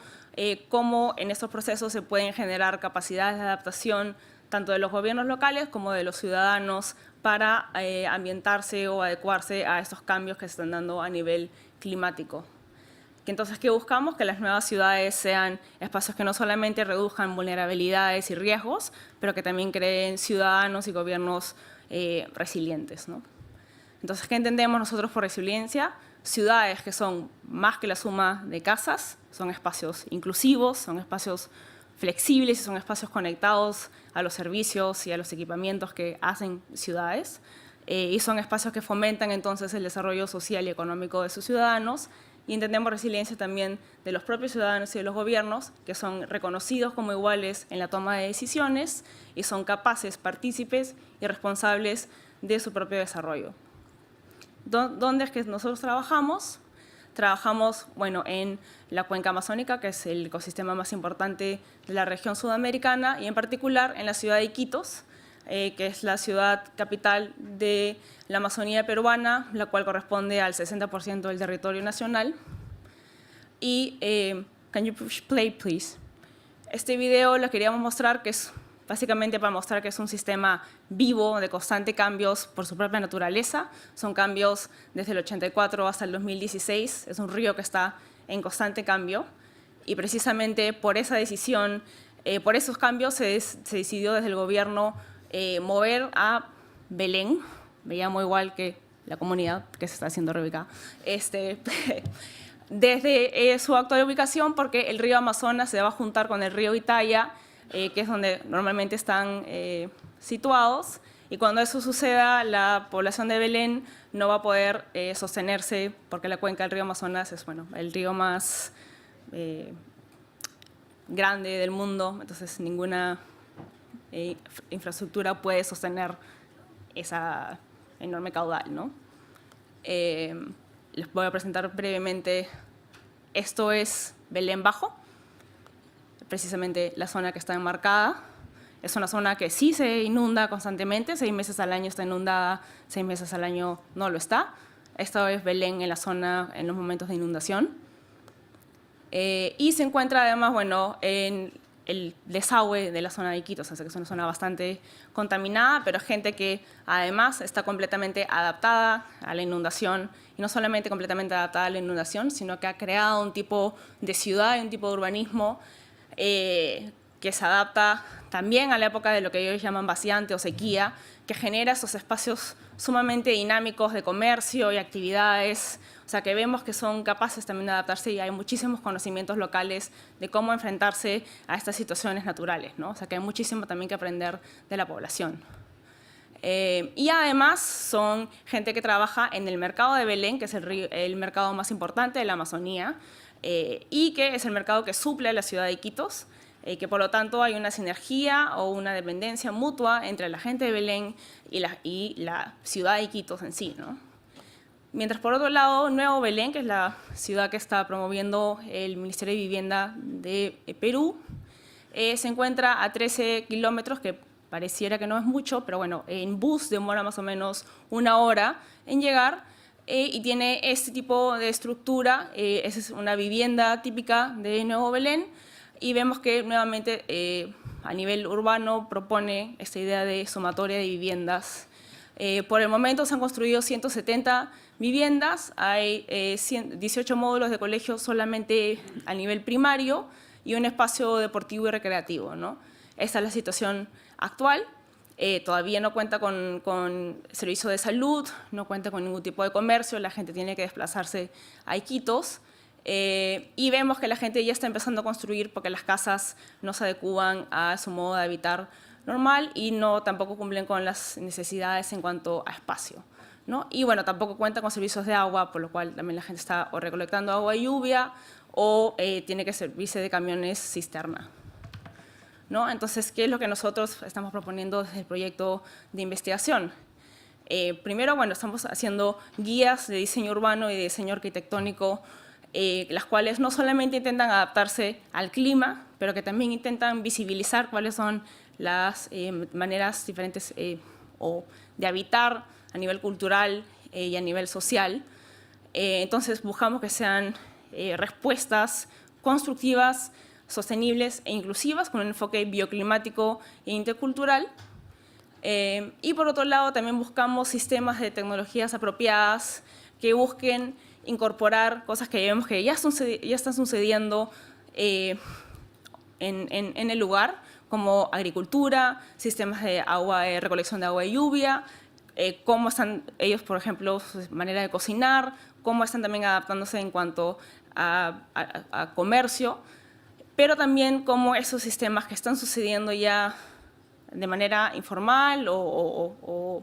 cómo en estos procesos se pueden generar capacidades de adaptación tanto de los gobiernos locales como de los ciudadanos para ambientarse o adecuarse a estos cambios que se están dando a nivel climático. entonces, ¿qué buscamos? Que las nuevas ciudades sean espacios que no solamente reduzcan vulnerabilidades y riesgos, pero que también creen ciudadanos y gobiernos resilientes, ¿no? Entonces, ¿qué entendemos nosotros por resiliencia? Ciudades que son más que la suma de casas, son espacios inclusivos, son espacios flexibles y son espacios conectados a los servicios y a los equipamientos que hacen ciudades. Y son espacios que fomentan entonces el desarrollo social y económico de sus ciudadanos. Y entendemos resiliencia también de los propios ciudadanos y de los gobiernos, que son reconocidos como iguales en la toma de decisiones y son capaces, partícipes y responsables de su propio desarrollo. ¿Dónde es que nosotros trabajamos? Trabajamos, bueno, en la cuenca amazónica, que es el ecosistema más importante de la región sudamericana, y en particular en la ciudad de Iquitos, que es la ciudad capital de la Amazonía peruana, la cual corresponde al 60% del territorio nacional. Y, can you push play, please? Este video lo queríamos mostrar, que es básicamente para mostrar que es un sistema vivo, de constante cambios por su propia naturaleza. Son cambios desde el 84 hasta el 2016. Es un río que está en constante cambio. Y precisamente por esa decisión, por esos cambios, se decidió desde el gobierno mover a Belén, me llamo igual que la comunidad que se está haciendo reubicada, desde su actual ubicación, porque el río Amazonas se va a juntar con el río Itaia, que es donde normalmente están situados, y cuando eso suceda, la población de Belén no va a poder sostenerse, porque la cuenca del río Amazonas es, bueno, el río más grande del mundo, entonces ninguna infraestructura puede sostener esa enorme caudal, ¿no? Les voy a presentar brevemente. Esto es Belén Bajo, precisamente la zona que está enmarcada. Es una zona que sí se inunda constantemente, 6 meses al año está inundada, 6 meses al año no lo está. Esto es Belén en la zona en los momentos de inundación. Y se encuentra además, bueno, en el desagüe de la zona de Iquitos, o sea que es una zona bastante contaminada, pero gente que además está completamente adaptada a la inundación, y no solamente completamente adaptada a la inundación, sino que ha creado un tipo de ciudad y un tipo de urbanismo que se adapta también a la época de lo que ellos llaman vaciante o sequía, que genera esos espacios sumamente dinámicos de comercio y actividades, o sea que vemos que son capaces también de adaptarse, y hay muchísimos conocimientos locales de cómo enfrentarse a estas situaciones naturales, ¿no? O sea que hay muchísimo también que aprender de la población. Y además son gente que trabaja en el mercado de Belén, que es el mercado más importante de la Amazonía, y que es el mercado que suple a la ciudad de Iquitos, que por lo tanto hay una sinergia o una dependencia mutua entre la gente de Belén y la ciudad de Iquitos en sí, ¿no? Mientras por otro lado, Nuevo Belén, que es la ciudad que está promoviendo el Ministerio de Vivienda de Perú, se encuentra a 13 kilómetros, que pareciera que no es mucho, pero bueno, en bus demora más o menos 1 hora en llegar, y tiene este tipo de estructura. Esa es una vivienda típica de Nuevo Belén, y vemos que nuevamente a nivel urbano propone esta idea de sumatoria de viviendas. Por el momento se han construido 170 viviendas, hay 18 módulos de colegio solamente a nivel primario y un espacio deportivo y recreativo, ¿no? Esta es la situación actual. Todavía no cuenta con servicio de salud, no cuenta con ningún tipo de comercio, la gente tiene que desplazarse a Iquitos. Y vemos que la gente ya está empezando a construir porque las casas no se adecúan a su modo de habitar normal y tampoco cumplen con las necesidades en cuanto a espacio, ¿no? Y bueno, tampoco cuenta con servicios de agua, por lo cual también la gente está o recolectando agua de lluvia o tiene que servirse de camiones cisterna, ¿no? Entonces, ¿qué es lo que nosotros estamos proponiendo desde el proyecto de investigación? Primero, bueno, estamos haciendo guías de diseño urbano y de diseño arquitectónico, las cuales no solamente intentan adaptarse al clima, pero que también intentan visibilizar cuáles son las maneras diferentes de habitar a nivel cultural y a nivel social. Entonces buscamos que sean respuestas constructivas, sostenibles e inclusivas, con un enfoque bioclimático e intercultural. Y por otro lado también buscamos sistemas de tecnologías apropiadas que busquen incorporar cosas que vemos que ya están sucediendo en el lugar, como agricultura, sistemas de agua, recolección de agua de lluvia, cómo están ellos, por ejemplo, su manera de cocinar, cómo están también adaptándose en cuanto a comercio, pero también cómo esos sistemas que están sucediendo ya de manera informal o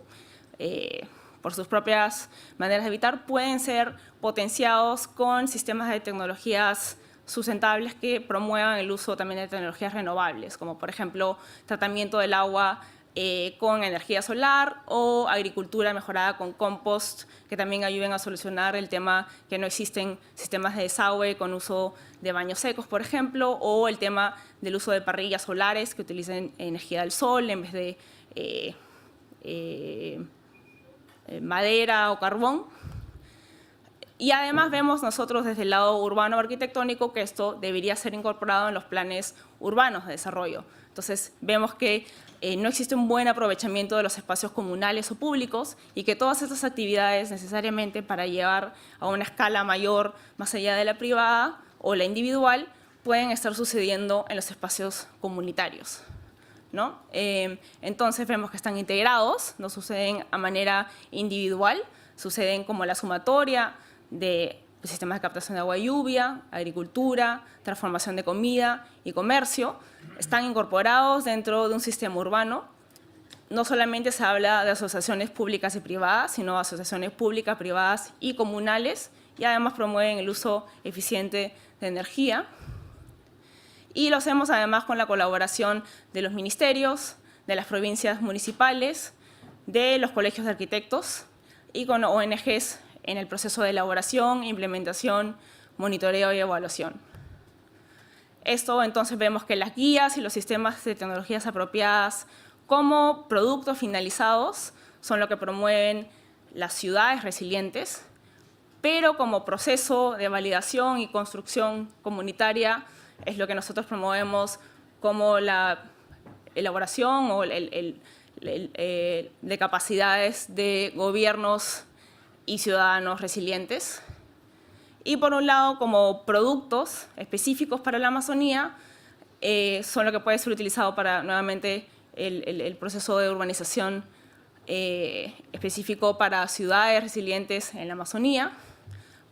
por sus propias maneras de habitar, pueden ser potenciados con sistemas de tecnologías sustentables que promuevan el uso también de tecnologías renovables, como por ejemplo tratamiento del agua con energía solar o agricultura mejorada con compost, que también ayuden a solucionar el tema que no existen sistemas de desagüe con uso de baños secos, por ejemplo, o el tema del uso de parrillas solares que utilicen energía del sol en vez de madera o carbón. Y además vemos nosotros desde el lado urbano arquitectónico que esto debería ser incorporado en los planes urbanos de desarrollo. Entonces vemos que no existe un buen aprovechamiento de los espacios comunales o públicos y que todas estas actividades necesariamente para llevar a una escala mayor, más allá de la privada o la individual, pueden estar sucediendo en los espacios comunitarios, ¿no? Entonces vemos que están integrados, no suceden a manera individual, suceden como la sumatoria de sistemas de captación de agua y lluvia, agricultura, transformación de comida y comercio, están incorporados dentro de un sistema urbano. No solamente se habla de asociaciones públicas y privadas, sino asociaciones públicas, privadas y comunales, y además promueven el uso eficiente de energía. Y lo hacemos además con la colaboración de los ministerios, de las provincias municipales, de los colegios de arquitectos y con ONGs en el proceso de elaboración, implementación, monitoreo y evaluación. Esto entonces vemos que las guías y los sistemas de tecnologías apropiadas como productos finalizados son lo que promueven las ciudades resilientes, pero como proceso de validación y construcción comunitaria es lo que nosotros promovemos como la elaboración o de capacidades de gobiernos y ciudadanos resilientes. Y por un lado, como productos específicos para la Amazonía, son lo que puede ser utilizado para nuevamente el proceso de urbanización específico para ciudades resilientes en la Amazonía,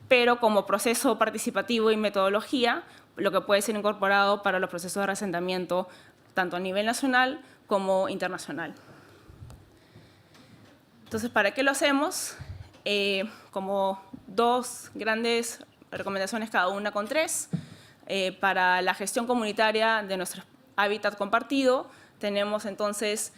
pero como proceso participativo y metodología, lo que puede ser incorporado para los procesos de reasentamiento tanto a nivel nacional como internacional. Entonces, ¿para qué lo hacemos? Como dos grandes recomendaciones, cada una con tres. Para la gestión comunitaria de nuestro hábitat compartido, tenemos entonces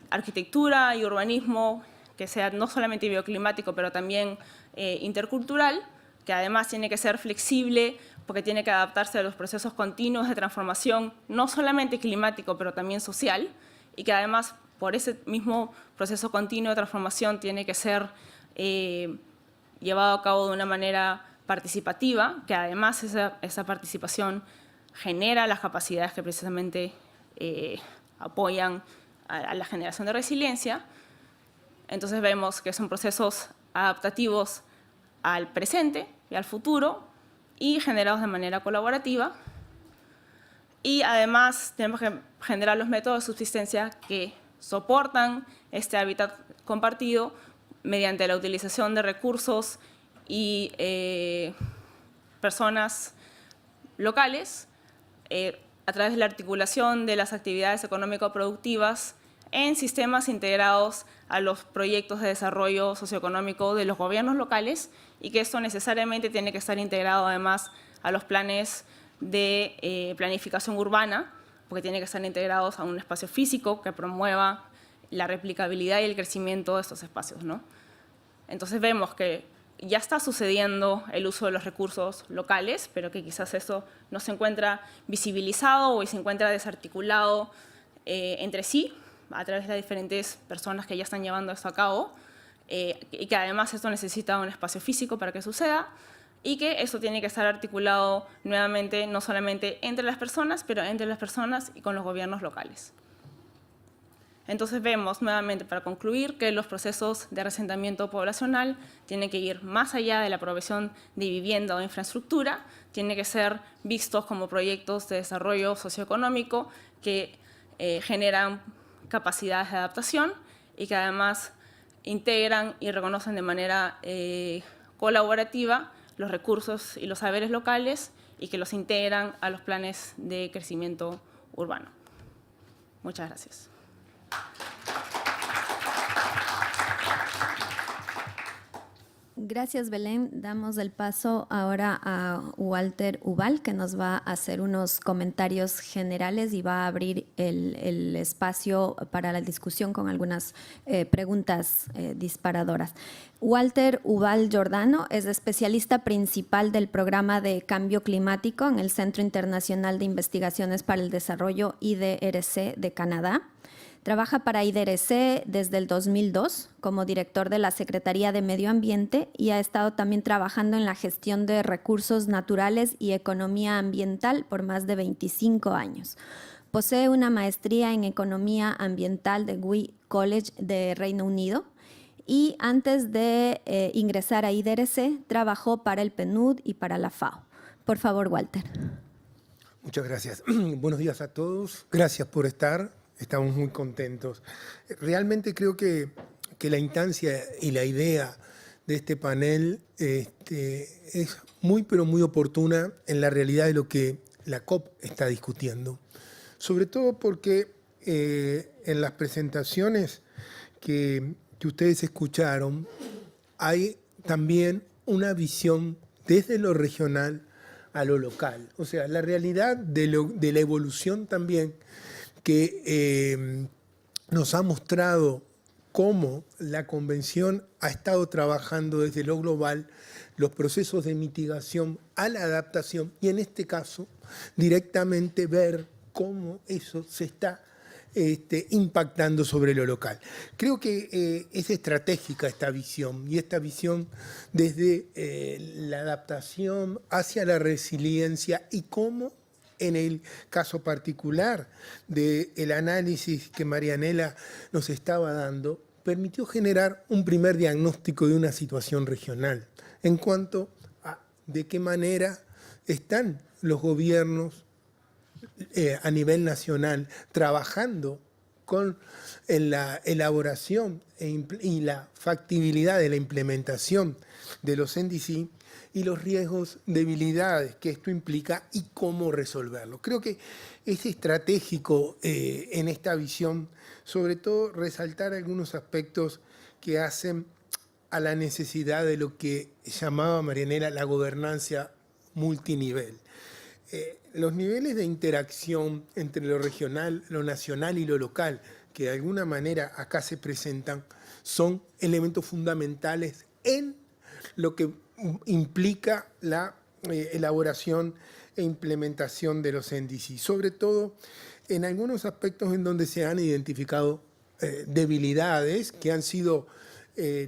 arquitectura y urbanismo que sea no solamente bioclimático, pero también intercultural, que además tiene que ser flexible porque tiene que adaptarse a los procesos continuos de transformación, no solamente climático, pero también social, y que además por ese mismo proceso continuo de transformación tiene que ser llevado a cabo de una manera participativa, que además esa participación genera las capacidades que precisamente apoyan a la generación de resiliencia. Entonces vemos que son procesos adaptativos al presente y al futuro y generados de manera colaborativa. Y además tenemos que generar los métodos de subsistencia que soportan este hábitat compartido mediante la utilización de recursos y personas locales a través de la articulación de las actividades económico-productivas en sistemas integrados a los proyectos de desarrollo socioeconómico de los gobiernos locales y que esto necesariamente tiene que estar integrado además a los planes de planificación urbana, porque tiene que estar integrados a un espacio físico que promueva la replicabilidad y el crecimiento de estos espacios, ¿no? Entonces vemos que ya está sucediendo el uso de los recursos locales, pero que quizás eso no se encuentra visibilizado o se encuentra desarticulado entre sí, a través de las diferentes personas que ya están llevando esto a cabo, y que además esto necesita un espacio físico para que suceda, y que eso tiene que estar articulado nuevamente no solamente entre las personas, pero entre las personas y con los gobiernos locales. Entonces vemos nuevamente, para concluir, que los procesos de reasentamiento poblacional tienen que ir más allá de la provisión de vivienda o infraestructura, tienen que ser vistos como proyectos de desarrollo socioeconómico que generan capacidades de adaptación y que además integran y reconocen de manera colaborativa los recursos y los saberes locales y que los integran a los planes de crecimiento urbano. Muchas gracias. Gracias, Belén. Damos el paso ahora a Walter Ubal, que nos va a hacer unos comentarios generales y va a abrir el espacio para la discusión con algunas preguntas disparadoras. Walter Ubal Giordano es especialista principal del programa de cambio climático en el Centro Internacional de Investigaciones para el Desarrollo IDRC de Canadá. Trabaja para IDRC desde el 2002 como director de la Secretaría de Medio Ambiente y ha estado también trabajando en la gestión de recursos naturales y economía ambiental por más de 25 años. Posee una maestría en Economía Ambiental de Wheaton College de Reino Unido y antes de ingresar a IDRC trabajó para el PNUD y para la FAO. Por favor, Walter. Muchas gracias. Buenos días a todos. Gracias por estar. Estamos muy contentos. Realmente creo que la instancia y la idea de este panel es muy, pero muy oportuna en la realidad de lo que la COP está discutiendo. Sobre todo porque en las presentaciones que ustedes escucharon hay también una visión desde lo regional a lo local. O sea, la realidad de la evolución también que nos ha mostrado cómo la Convención ha estado trabajando desde lo global los procesos de mitigación a la adaptación y en este caso directamente ver cómo eso se está impactando sobre lo local. Creo que es estratégica esta visión y esta visión desde la adaptación hacia la resiliencia y cómo en el caso particular del análisis que Marianela nos estaba dando, permitió generar un primer diagnóstico de una situación regional en cuanto a de qué manera están los gobiernos a nivel nacional trabajando en la elaboración y la factibilidad de la implementación de los NDC y los riesgos, debilidades que esto implica y cómo resolverlo. Creo que es estratégico en esta visión, sobre todo resaltar algunos aspectos que hacen a la necesidad de lo que llamaba Marianela la gobernanza multinivel. Los niveles de interacción entre lo regional, lo nacional y lo local, que de alguna manera acá se presentan, son elementos fundamentales en lo que implica la elaboración e implementación de los NDC, sobre todo en algunos aspectos en donde se han identificado debilidades que han sido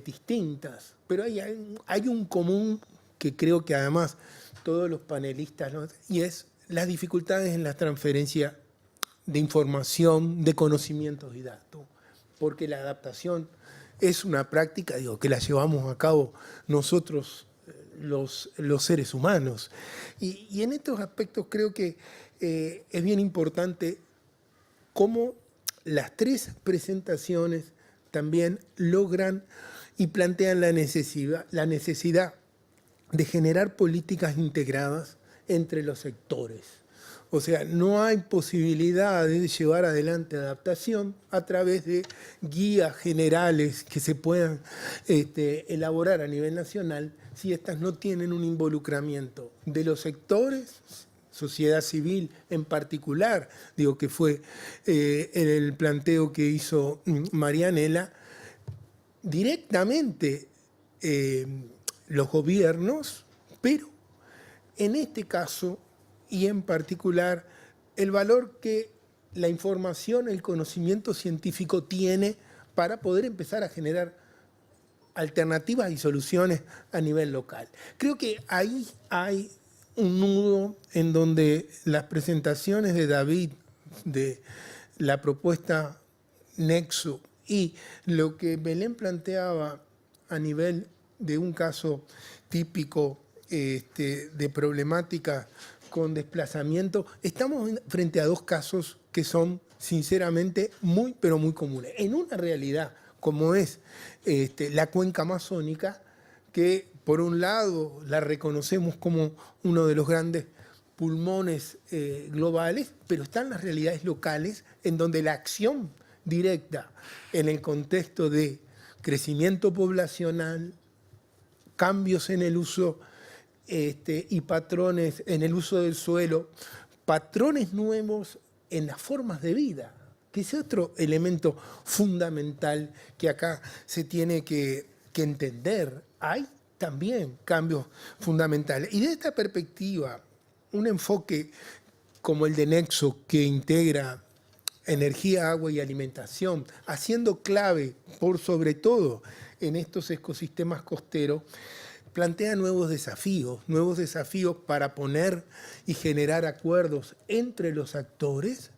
distintas, pero hay un común que creo que además todos los panelistas, ¿no? Y es las dificultades en la transferencia de información, de conocimientos y datos, porque la adaptación es una práctica, que la llevamos a cabo nosotros los seres humanos. Y en estos aspectos creo que es bien importante cómo las tres presentaciones también logran y plantean la necesidad de generar políticas integradas entre los sectores. O sea, no hay posibilidad de llevar adelante adaptación a través de guías generales que se puedan elaborar a nivel nacional si estas no tienen un involucramiento de los sectores, sociedad civil en particular, que fue el planteo que hizo Marianela, directamente los gobiernos, pero en este caso y en particular el valor que la información, el conocimiento científico tiene para poder empezar a generar alternativas y soluciones a nivel local. Creo que ahí hay un nudo en donde las presentaciones de David, de la propuesta nexo y lo que Belén planteaba a nivel de un caso típico de problemática con desplazamiento, estamos frente a dos casos que son sinceramente muy, pero muy comunes. En una realidad como es la cuenca amazónica, que por un lado la reconocemos como uno de los grandes pulmones globales, pero están las realidades locales en donde la acción directa en el contexto de crecimiento poblacional, cambios en el uso y patrones en el uso del suelo, patrones nuevos en las formas de vida, que es otro elemento fundamental que acá se tiene que entender. Hay también cambios fundamentales. Y de esta perspectiva, un enfoque como el de Nexo, que integra energía, agua y alimentación, haciendo clave por sobre todo en estos ecosistemas costeros, plantea nuevos desafíos para poner y generar acuerdos entre los actores,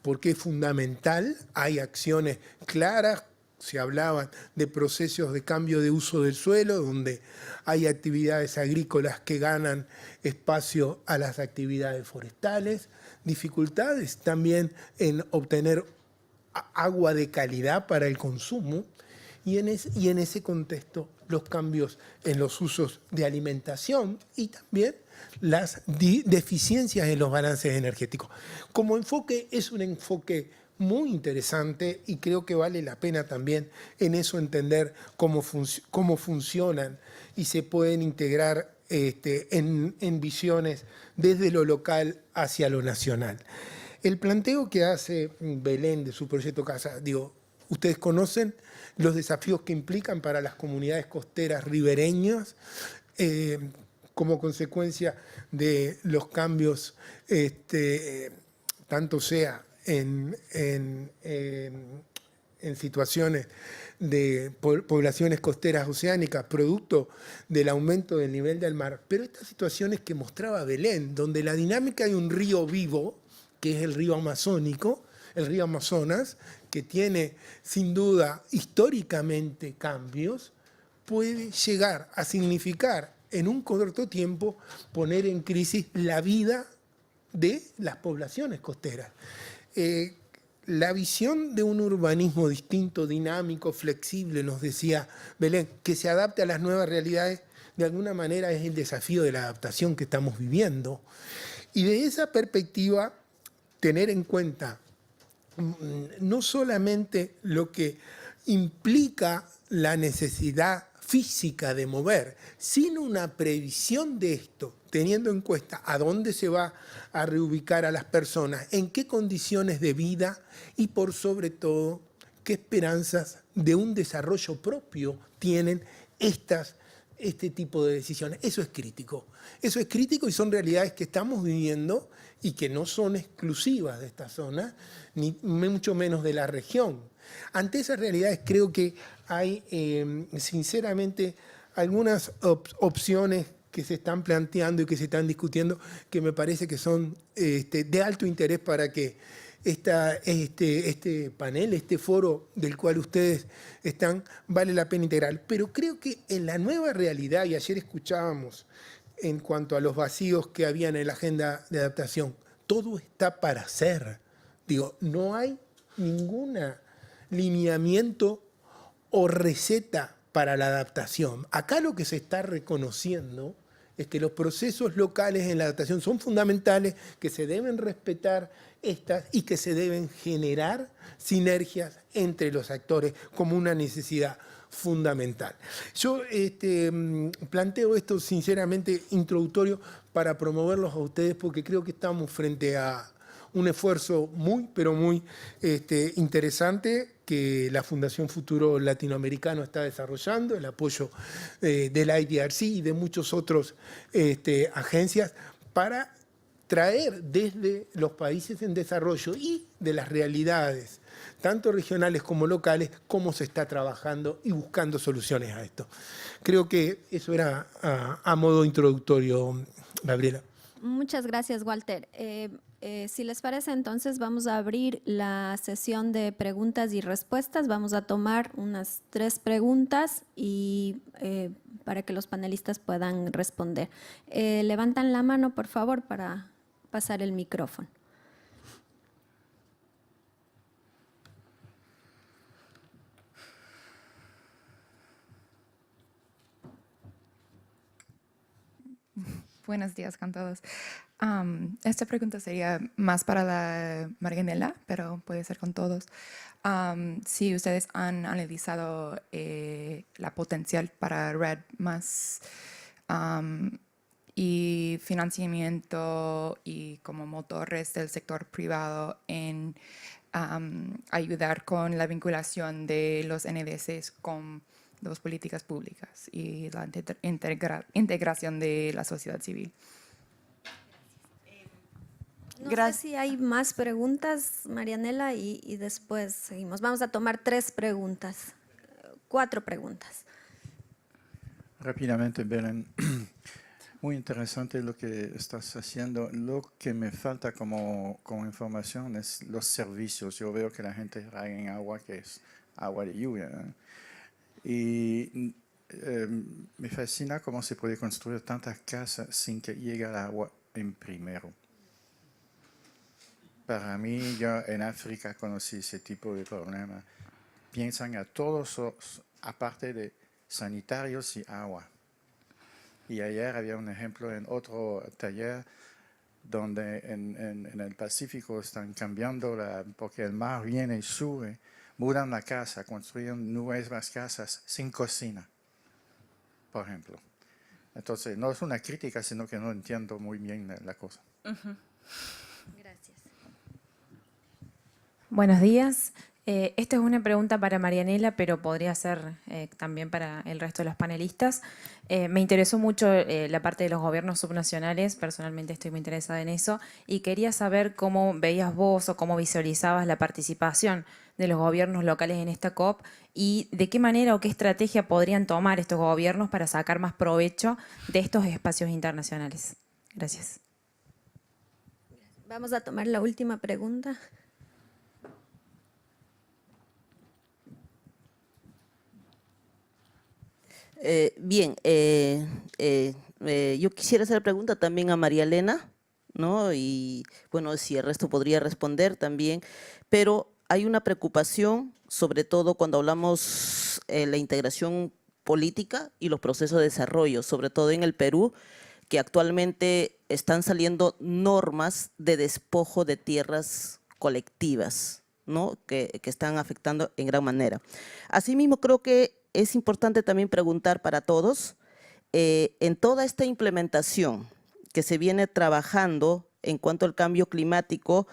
porque es fundamental, hay acciones claras, se hablaban de procesos de cambio de uso del suelo, donde hay actividades agrícolas que ganan espacio a las actividades forestales, dificultades también en obtener agua de calidad para el consumo, y en ese contexto los cambios en los usos de alimentación y también las deficiencias en los balances energéticos. Como enfoque es un enfoque muy interesante y creo que vale la pena también en eso entender cómo funcionan y se pueden integrar en visiones desde lo local hacia lo nacional. El planteo que hace Belén de su proyecto Casa, digo, ustedes conocen los desafíos que implican para las comunidades costeras ribereñas como consecuencia de los cambios, tanto sea en situaciones de poblaciones costeras oceánicas, producto del aumento del nivel del mar, pero estas situaciones que mostraba Belén, donde la dinámica de un río vivo, que es el río amazónico, el río Amazonas, que tiene sin duda históricamente cambios, puede llegar a significar en un corto tiempo poner en crisis la vida de las poblaciones costeras. La visión de un urbanismo distinto, dinámico, flexible, nos decía Belén, que se adapte a las nuevas realidades, de alguna manera es el desafío de la adaptación que estamos viviendo. Y de esa perspectiva, tener en cuenta no solamente lo que implica la necesidad física de mover, sino una previsión de esto, teniendo en cuenta a dónde se va a reubicar a las personas, en qué condiciones de vida y por sobre todo qué esperanzas de un desarrollo propio tienen este tipo de decisiones. Eso es crítico y son realidades que estamos viviendo y que no son exclusivas de esta zona, ni mucho menos de la región. Ante esas realidades creo que hay sinceramente algunas opciones que se están planteando y que se están discutiendo que me parece que son de alto interés para que este panel, este foro del cual ustedes están, vale la pena integrar. Pero creo que en la nueva realidad, y ayer escuchábamos en cuanto a los vacíos que habían en la agenda de adaptación, todo está para hacer. Digo, no hay ningún lineamiento o receta para la adaptación. Acá lo que se está reconociendo es que los procesos locales en la adaptación son fundamentales, que se deben respetar estas y que se deben generar sinergias entre los actores como una necesidad fundamental. Yo planteo esto sinceramente introductorio para promoverlos a ustedes porque creo que estamos frente a un esfuerzo muy, pero muy interesante que la Fundación Futuro Latinoamericano está desarrollando, el apoyo del IDRC y de muchos otros agencias para traer desde los países en desarrollo y de las realidades, tanto regionales como locales, cómo se está trabajando y buscando soluciones a esto. Creo que eso era a modo introductorio, Gabriela. Muchas gracias, Walter. Si les parece, entonces vamos a abrir la sesión de preguntas y respuestas. Vamos a tomar unas 3 preguntas y para que los panelistas puedan responder. Levantan la mano, por favor, para pasar el micrófono. Buenos días con todos. Esta pregunta sería más para la Marianela, pero puede ser con todos. Si ustedes han analizado la potencial para Red más y financiamiento y como motores del sector privado en ayudar con la vinculación de los NDCs con las políticas públicas y la integración de la sociedad civil. No sé si hay más preguntas, Marianela, y después seguimos. Vamos a tomar 3 preguntas, 4 preguntas. Rápidamente, Belén. Muy interesante lo que estás haciendo. Lo que me falta como información es los servicios. Yo veo que la gente riega en agua que es agua de lluvia, ¿no? Y me fascina cómo se puede construir tantas casas sin que llegue el agua en primero. Para mí, yo en África conocí ese tipo de problema. Piensan a todos, aparte de sanitarios y agua. Y ayer había un ejemplo en otro taller donde en el Pacífico están cambiando, porque el mar viene y sube, mudan la casa, construyen nuevas casas sin cocina, por ejemplo. Entonces, no es una crítica, sino que no entiendo muy bien la cosa. Gracias. Buenos días. Esta es una pregunta para Marianela, pero podría ser también para el resto de los panelistas. Me interesó mucho la parte de los gobiernos subnacionales, personalmente estoy muy interesada en eso, y quería saber cómo veías vos o cómo visualizabas la participación de los gobiernos locales en esta COP y de qué manera o qué estrategia podrían tomar estos gobiernos para sacar más provecho de estos espacios internacionales. Gracias. Vamos a tomar la última pregunta. Yo quisiera hacer pregunta también a María Elena, ¿no? Y bueno, si el resto podría responder también, pero hay una preocupación, sobre todo cuando hablamos de la integración política y los procesos de desarrollo, sobre todo en el Perú, que actualmente están saliendo normas de despojo de tierras colectivas, ¿no? que están afectando en gran manera. Asimismo, creo que es importante también preguntar para todos, en toda esta implementación que se viene trabajando en cuanto al cambio climático,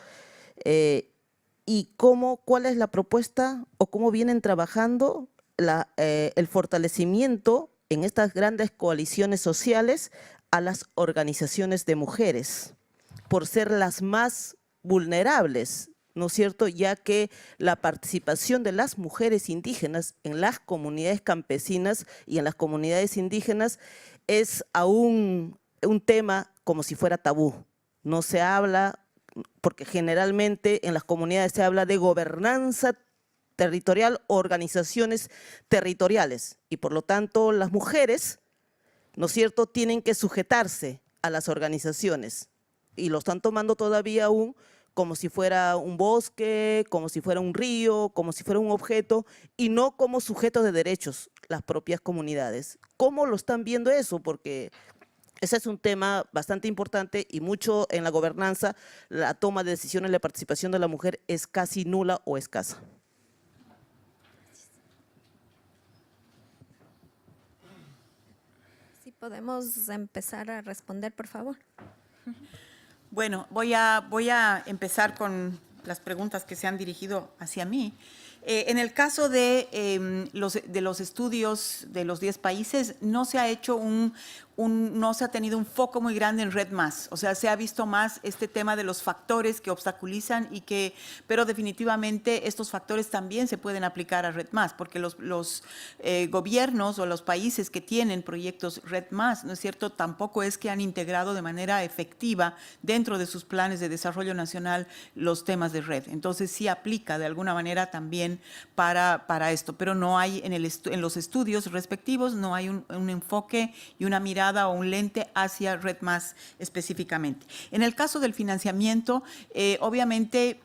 y cuál es la propuesta o cómo vienen trabajando el fortalecimiento en estas grandes coaliciones sociales a las organizaciones de mujeres, por ser las más vulnerables, ¿no es cierto?, ya que la participación de las mujeres indígenas en las comunidades campesinas y en las comunidades indígenas es aún un tema como si fuera tabú. No se habla, porque generalmente en las comunidades se habla de gobernanza territorial, organizaciones territoriales, y por lo tanto las mujeres, ¿no es cierto?, tienen que sujetarse a las organizaciones y lo están tomando todavía aún como si fuera un bosque, como si fuera un río, como si fuera un objeto y no como sujetos de derechos las propias comunidades. ¿Cómo lo están viendo eso? Porque ese es un tema bastante importante y mucho en la gobernanza, la toma de decisiones, la participación de la mujer es casi nula o escasa. Si podemos empezar a responder, por favor. Bueno, voy a empezar las preguntas que se han dirigido hacia mí. En el caso de los estudios de los 10 países, no se ha hecho no se ha tenido un foco muy grande en RED+. O sea, se ha visto más este tema de los factores que obstaculizan pero definitivamente estos factores también se pueden aplicar a RED+, porque los gobiernos o los países que tienen proyectos RED+, ¿no es cierto?, tampoco es que han integrado de manera efectiva dentro de sus planes de desarrollo nacional los temas de red. Entonces sí aplica de alguna manera también para esto, pero no hay en los estudios respectivos, no hay un enfoque y una mirada o un lente hacia RED+ específicamente. En el caso del financiamiento, obviamente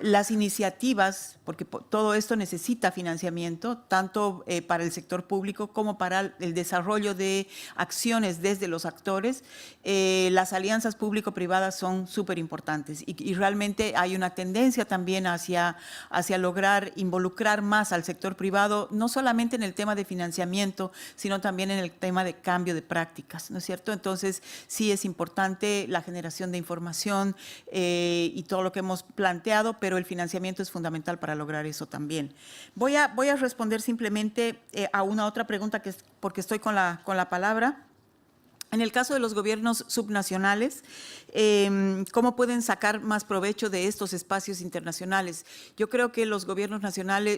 las iniciativas, porque todo esto necesita financiamiento, tanto para el sector público como para el desarrollo de acciones desde los actores, las alianzas público-privadas son súper importantes y realmente hay una tendencia también hacia lograr involucrar más al sector privado, no solamente en el tema de financiamiento, sino también en el tema de cambio de prácticas, ¿no es cierto? Entonces, sí es importante la generación de información y todo lo que hemos planteado, pero el financiamiento es fundamental para lograr eso también. Voy a responder simplemente a una otra pregunta porque estoy con la palabra. En el caso de los gobiernos subnacionales, ¿cómo pueden sacar más provecho de estos espacios internacionales? Yo creo que los gobiernos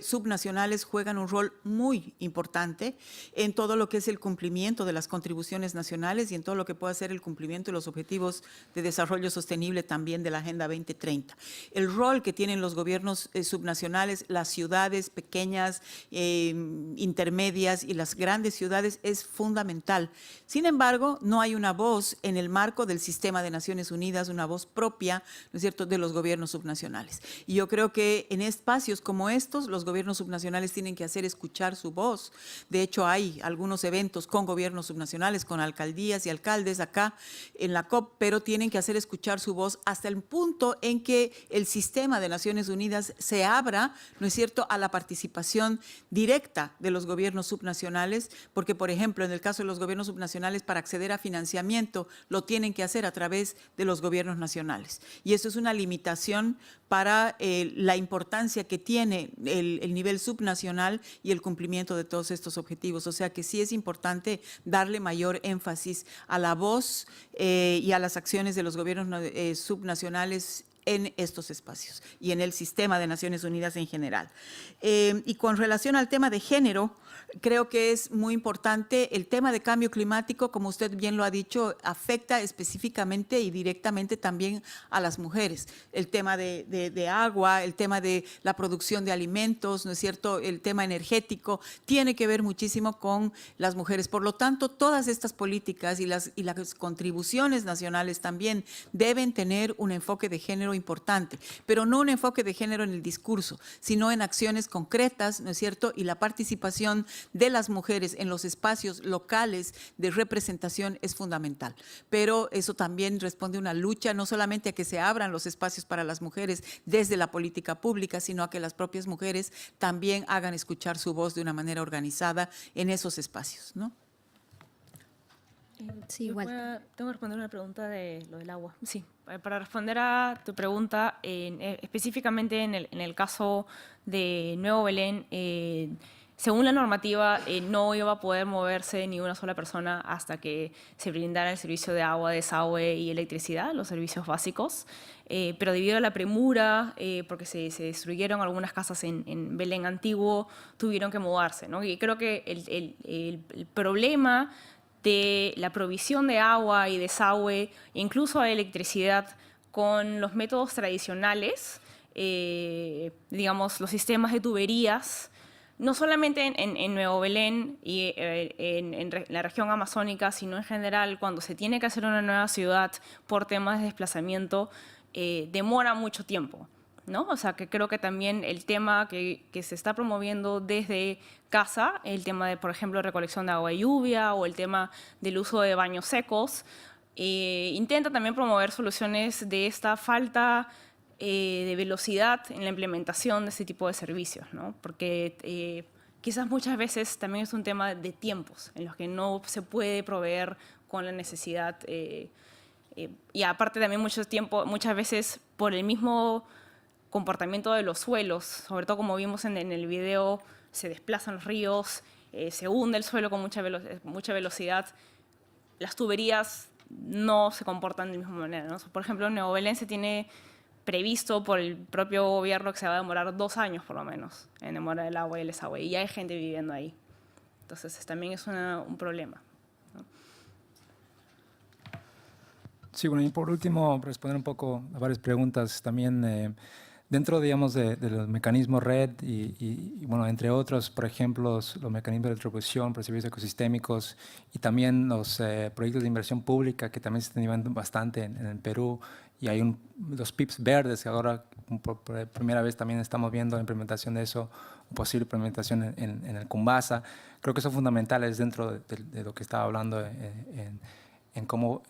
subnacionales juegan un rol muy importante en todo lo que es el cumplimiento de las contribuciones nacionales y en todo lo que pueda ser el cumplimiento de los objetivos de desarrollo sostenible también de la Agenda 2030. El rol que tienen los gobiernos subnacionales, las ciudades pequeñas, intermedias y las grandes ciudades es fundamental. Sin embargo, no hay una voz en el marco del sistema de Naciones Unidas, una voz propia, ¿no es cierto?, de los gobiernos subnacionales. Y yo creo que en espacios como estos, los gobiernos subnacionales tienen que hacer escuchar su voz. De hecho, hay algunos eventos con gobiernos subnacionales, con alcaldías y alcaldes acá en la COP, pero tienen que hacer escuchar su voz hasta el punto en que el sistema de Naciones Unidas se abra, ¿no es cierto?, a la participación directa de los gobiernos subnacionales, porque, por ejemplo, en el caso de los gobiernos subnacionales, para acceder a financiamiento, lo tienen que hacer a través de los gobiernos nacionales. Y eso es una limitación para la importancia que tiene el nivel subnacional y el cumplimiento de todos estos objetivos. O sea que sí es importante darle mayor énfasis a la voz y a las acciones de los gobiernos subnacionales en estos espacios y en el sistema de Naciones Unidas en general. Y con relación al tema de género, creo que es muy importante el tema de cambio climático, como usted bien lo ha dicho, afecta específicamente y directamente también a las mujeres. El tema de agua, el tema de la producción de alimentos, ¿no es cierto?, el tema energético, tiene que ver muchísimo con las mujeres. Por lo tanto, todas estas políticas y las contribuciones nacionales también deben tener un enfoque de género importante, pero no un enfoque de género en el discurso, sino en acciones concretas, ¿no es cierto?, y la participación de las mujeres en los espacios locales de representación es fundamental. Pero eso también responde a una lucha, no solamente a que se abran los espacios para las mujeres desde la política pública, sino a que las propias mujeres también hagan escuchar su voz de una manera organizada en esos espacios, ¿no? Sí, igual. Tengo que responder una pregunta de lo del agua. Sí, para responder a tu pregunta, específicamente en el caso de Nuevo Belén, según la normativa, no iba a poder moverse ni una sola persona hasta que se brindara el servicio de agua, desagüe y electricidad, los servicios básicos. Pero debido a la premura, porque se destruyeron algunas casas en Belén antiguo, tuvieron que mudarse, ¿no? Y creo que el problema de la provisión de agua y desagüe, incluso de electricidad, con los métodos tradicionales, digamos, los sistemas de tuberías, no solamente en Nuevo Belén y en la región amazónica, sino en general, cuando se tiene que hacer una nueva ciudad por temas de desplazamiento, demora mucho tiempo, ¿no? O sea, que creo que también el tema que se está promoviendo desde casa, el tema de, por ejemplo, recolección de agua de lluvia o el tema del uso de baños secos, intenta también promover soluciones de esta falta de velocidad en la implementación de este tipo de servicios, ¿no? Porque quizás muchas veces también es un tema de tiempos en los que no se puede proveer con la necesidad Y aparte también muchas veces por el mismo comportamiento de los suelos, sobre todo como vimos en el video, se desplazan los ríos, se hunde el suelo con mucha velocidad. Las tuberías no se comportan de la misma manera, ¿no? Por ejemplo, en Nuevo Belén se tiene previsto por el propio gobierno que se va a demorar 2 años por lo menos en demorar el agua y el desagüe, y ya hay gente viviendo ahí. Entonces también es un problema. Sí, bueno, y por último, responder un poco a varias preguntas también. Dentro, digamos, de los mecanismos red y, bueno, entre otros, por ejemplo, los mecanismos de retribución por servicios ecosistémicos y también los proyectos de inversión pública que también se están llevando bastante en el Perú, y hay los PIPs verdes que ahora por primera vez también estamos viendo la implementación de eso, o posible implementación en el Cumbasa. Creo que son fundamentales dentro de lo que estaba hablando en cómo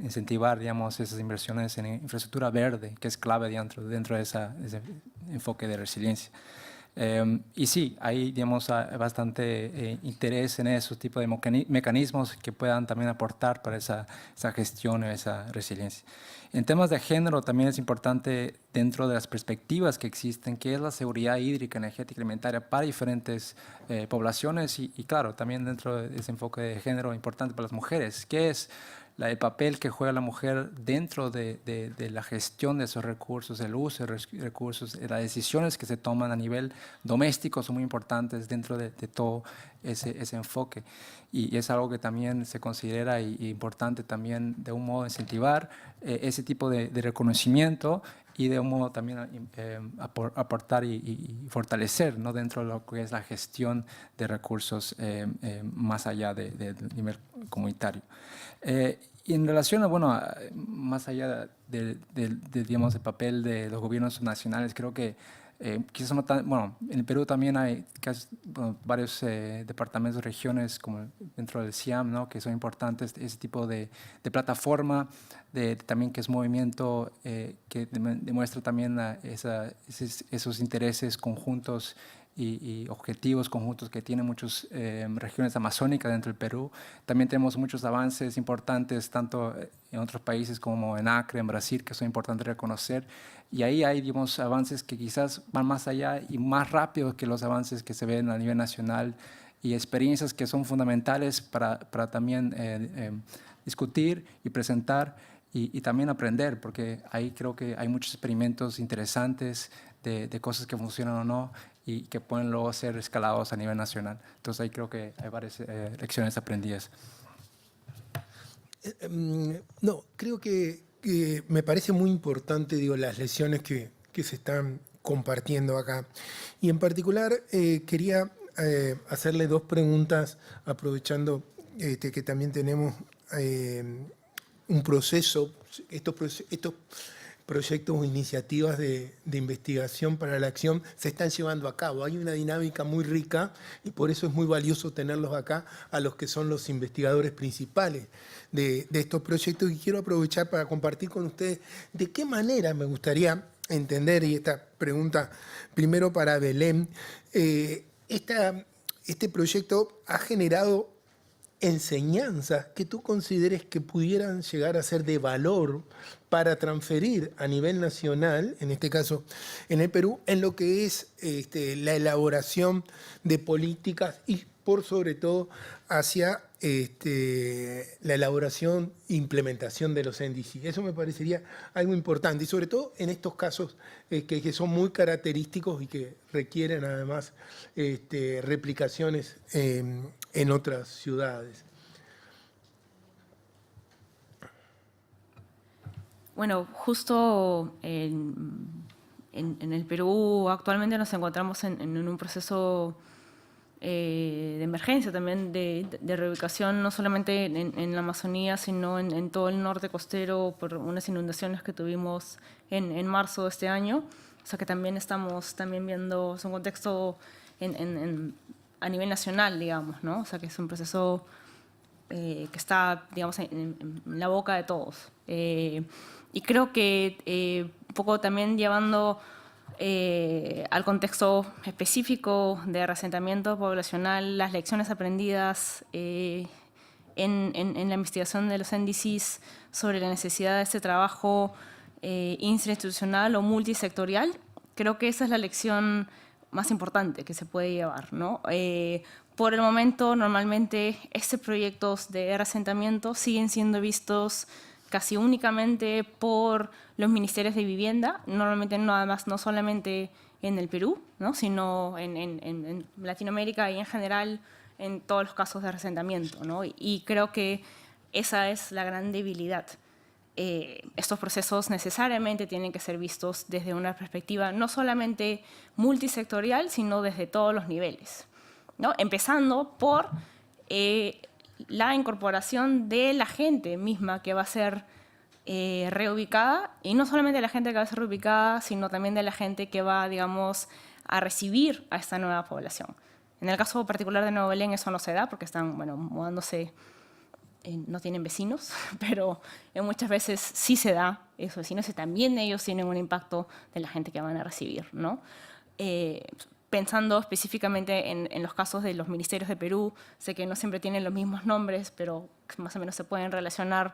incentivar, digamos, esas inversiones en infraestructura verde, que es clave dentro de ese enfoque de resiliencia. Y sí, hay, digamos, bastante interés en esos tipos de mecanismos que puedan también aportar para esa gestión y esa resiliencia. En temas de género también es importante, dentro de las perspectivas que existen, que es la seguridad hídrica, energética y alimentaria para diferentes poblaciones y claro, también dentro de ese enfoque de género importante para las mujeres, que es el papel que juega la mujer dentro de la gestión de esos recursos, el uso de recursos, las decisiones que se toman a nivel doméstico son muy importantes dentro de todo ese enfoque. Y es algo que también se considera importante también de un modo incentivar ese tipo de reconocimiento y de un modo también aportar y fortalecer, ¿no?, dentro de lo que es la gestión de recursos más allá del nivel comunitario. Y en relación a, bueno, más allá digamos, el papel de los gobiernos nacionales, creo que quizás no tan, bueno, en el Perú también hay varios departamentos, regiones, como dentro del CIAM, ¿no?, que son importantes, ese tipo de plataforma, también que es movimiento que demuestra también esos intereses conjuntos y objetivos conjuntos que tienen muchas regiones amazónicas dentro del Perú. También tenemos muchos avances importantes, tanto en otros países como en Acre, en Brasil, que son importantes reconocer. Y ahí hay, digamos, avances que quizás van más allá y más rápido que los avances que se ven a nivel nacional, y experiencias que son fundamentales para también discutir y presentar y también aprender, porque ahí creo que hay muchos experimentos interesantes de cosas que funcionan o no y que pueden luego ser escalados a nivel nacional. Entonces ahí creo que hay varias lecciones aprendidas. No, creo que me parece muy importante, digo, las lecciones que se están compartiendo acá. Y en particular quería hacerle 2 preguntas, aprovechando que también tenemos un proceso, estos proyectos o iniciativas de investigación para la acción se están llevando a cabo. Hay una dinámica muy rica y por eso es muy valioso tenerlos acá, a los que son los investigadores principales de estos proyectos. Y quiero aprovechar para compartir con ustedes de qué manera me gustaría entender, y esta pregunta primero para Belén, este proyecto ha generado enseñanzas que tú consideres que pudieran llegar a ser de valor para transferir a nivel nacional, en este caso en el Perú, en lo que es la elaboración de políticas y por sobre todo hacia la elaboración e implementación de los NDC. Eso me parecería algo importante y sobre todo en estos casos que son muy característicos y que requieren además replicaciones en otras ciudades. Bueno, justo en el Perú actualmente nos encontramos en un proceso de emergencia también, de reubicación, no solamente en la Amazonía, sino en todo el norte costero por unas inundaciones que tuvimos en marzo de este año. O sea que también estamos viendo, es un contexto a nivel nacional, digamos, ¿no? O sea que es un proceso que está, digamos, en la boca de todos. Y creo que un poco también llevando al contexto específico de reasentamiento poblacional, las lecciones aprendidas en la investigación de los NDCs sobre la necesidad de este trabajo interinstitucional o multisectorial. Creo que esa es la lección más importante que se puede llevar, ¿no? Por el momento, normalmente, estos proyectos de reasentamiento siguen siendo vistos casi únicamente por los ministerios de vivienda, normalmente nada más, no solamente en el Perú, ¿no? Sino en Latinoamérica y en general en todos los casos de reasentamiento, ¿no? Y creo que esa es la gran debilidad. Estos procesos necesariamente tienen que ser vistos desde una perspectiva no solamente multisectorial, sino desde todos los niveles, ¿no? Empezando por la incorporación de la gente misma que va a ser reubicada, y no solamente de la gente que va a ser reubicada, sino también de la gente que va, digamos, a recibir a esta nueva población. En el caso particular de Nuevo Belén eso no se da porque están, bueno, mudándose, no tienen vecinos, pero muchas veces sí se da esos vecinos y también ellos tienen un impacto de la gente que van a recibir, ¿no? Pensando específicamente en los casos de los ministerios de Perú, sé que no siempre tienen los mismos nombres, pero más o menos se pueden relacionar.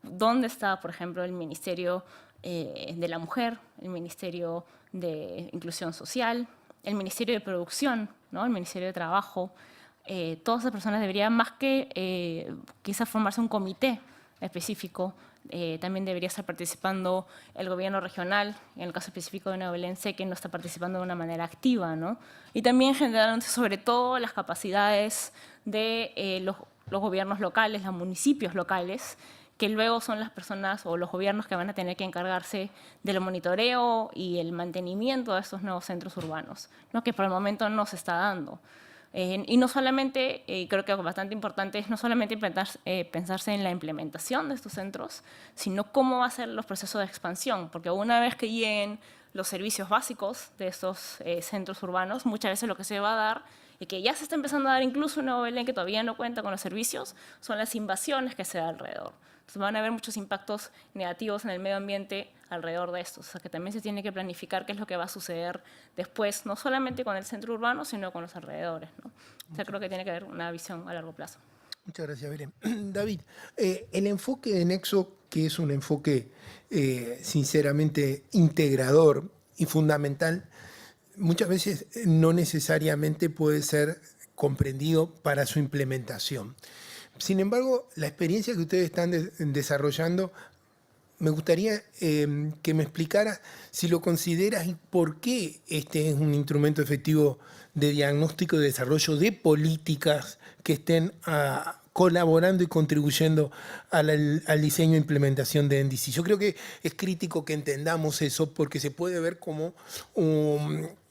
¿Dónde está, por ejemplo, el Ministerio de la Mujer, el Ministerio de Inclusión Social, el Ministerio de Producción, ¿no? El Ministerio de Trabajo? Todas esas personas deberían, más que quizás formarse un comité específico, también debería estar participando el gobierno regional. En el caso específico de Nuevo Belén, sé que no está participando de una manera activa, ¿no? Y también generar, sobre todo, las capacidades de los gobiernos locales, los municipios locales, que luego son las personas o los gobiernos que van a tener que encargarse del monitoreo y el mantenimiento de estos nuevos centros urbanos, ¿no? Que por el momento no se está dando. Y no solamente, creo que bastante importante es no solamente pensarse en la implementación de estos centros, sino cómo va a ser los procesos de expansión, porque una vez que lleguen los servicios básicos de estos centros urbanos, muchas veces lo que se va a dar, y que ya se está empezando a dar incluso en Nuevo Belén, que todavía no cuenta con los servicios, son las invasiones que se da alrededor. Entonces van a haber muchos impactos negativos en el medio ambiente alrededor de estos. O sea que también se tiene que planificar qué es lo que va a suceder después, no solamente con el centro urbano, sino con los alrededores, ¿no? O sea, creo que tiene que haber una visión a largo plazo. Muchas gracias, Belén. David, el enfoque de Nexo, que es un enfoque sinceramente integrador y fundamental, muchas veces no necesariamente puede ser comprendido para su implementación. Sin embargo, la experiencia que ustedes están desarrollando, me gustaría que me explicara si lo consideras y por qué este es un instrumento efectivo de diagnóstico y desarrollo de políticas que estén colaborando y contribuyendo al diseño e implementación de NDC. Yo creo que es crítico que entendamos eso porque se puede ver como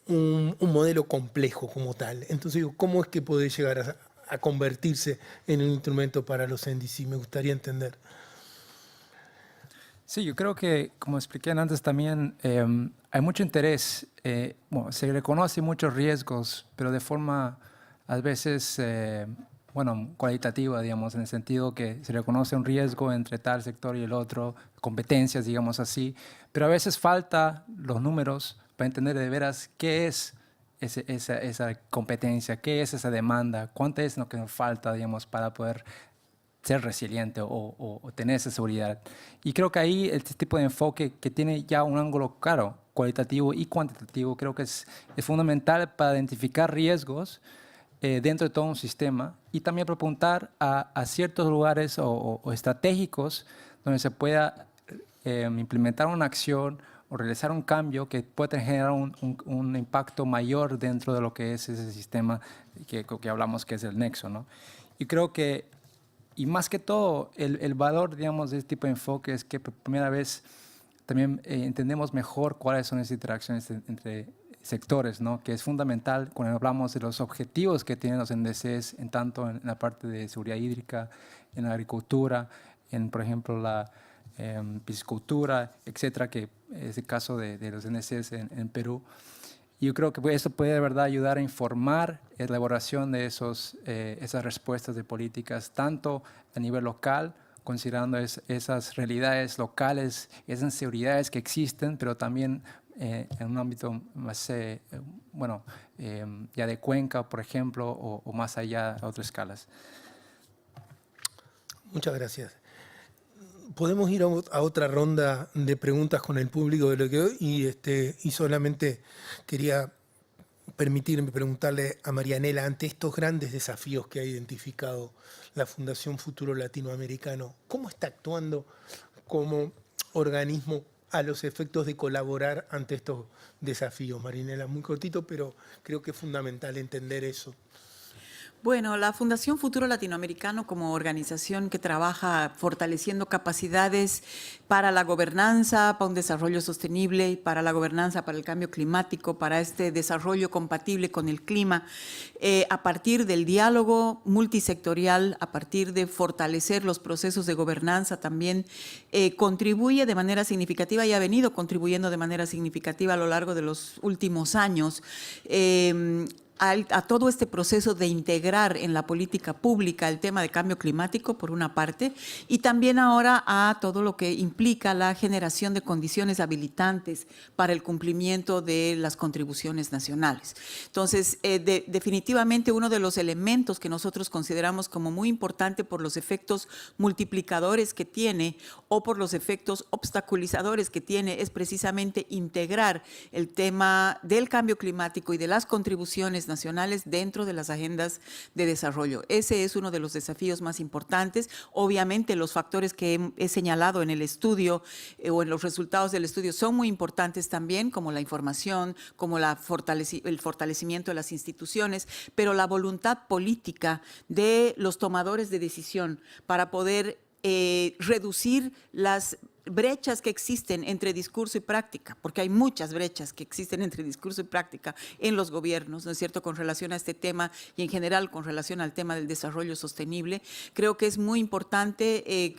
un modelo complejo como tal. Entonces, ¿cómo es que puede llegar a convertirse en un instrumento para los NDC? Me gustaría entender. Sí, yo creo que, como expliqué antes también, hay mucho interés. Bueno, se reconoce muchos riesgos, pero de forma a veces, bueno, cualitativa, digamos, en el sentido que se reconoce un riesgo entre tal sector y el otro, competencias, digamos así, pero a veces falta los números para entender de veras qué es esa competencia, qué es esa demanda, cuánto es lo que nos falta, digamos, para poder ser resiliente o tener esa seguridad. Y creo que ahí este tipo de enfoque que tiene ya un ángulo claro, cualitativo y cuantitativo, creo que es fundamental para identificar riesgos dentro de todo un sistema y también para apuntar a ciertos lugares o estratégicos donde se pueda implementar una acción o realizar un cambio que puede generar un impacto mayor dentro de lo que es ese sistema que hablamos que es el nexo, ¿no? Y creo que, y más que todo, el valor, digamos, de este tipo de enfoque es que por primera vez también entendemos mejor cuáles son esas interacciones entre sectores, ¿no? Que es fundamental cuando hablamos de los objetivos que tienen los NDCs, tanto en la parte de seguridad hídrica, en la agricultura, en, por ejemplo, la piscicultura, etcétera, que es el caso de los NDCs en Perú. Y yo creo que esto puede de verdad ayudar a informar la elaboración de esas respuestas de políticas, tanto a nivel local considerando esas realidades locales, esas inseguridades que existen, pero también en un ámbito más, ya de Cuenca, por ejemplo, o más allá a otras escalas. Muchas gracias. Podemos ir a otra ronda de preguntas con el público de lo que hoy y solamente quería permitirme preguntarle a Marianela, ante estos grandes desafíos que ha identificado la Fundación Futuro Latinoamericano, ¿cómo está actuando como organismo a los efectos de colaborar ante estos desafíos? Marianela, muy cortito, pero creo que es fundamental entender eso. Bueno, la Fundación Futuro Latinoamericano como organización que trabaja fortaleciendo capacidades para la gobernanza, para un desarrollo sostenible, para la gobernanza, para el cambio climático, para este desarrollo compatible con el clima, a partir del diálogo multisectorial, a partir de fortalecer los procesos de gobernanza también, contribuye de manera significativa y ha venido contribuyendo de manera significativa a lo largo de los últimos años a todo este proceso de integrar en la política pública el tema de cambio climático, por una parte, y también ahora a todo lo que implica la generación de condiciones habilitantes para el cumplimiento de las contribuciones nacionales. Entonces, definitivamente uno de los elementos que nosotros consideramos como muy importante por los efectos multiplicadores que tiene o por los efectos obstaculizadores que tiene es precisamente integrar el tema del cambio climático y de las contribuciones nacionales dentro de las agendas de desarrollo. Ese es uno de los desafíos más importantes. Obviamente los factores que he señalado en el estudio o en los resultados del estudio son muy importantes también, como la información, como el fortalecimiento de las instituciones, pero la voluntad política de los tomadores de decisión para poder reducir las brechas que existen entre discurso y práctica, porque hay muchas brechas que existen entre discurso y práctica en los gobiernos, ¿no es cierto?, con relación a este tema y en general con relación al tema del desarrollo sostenible. Creo que es muy importante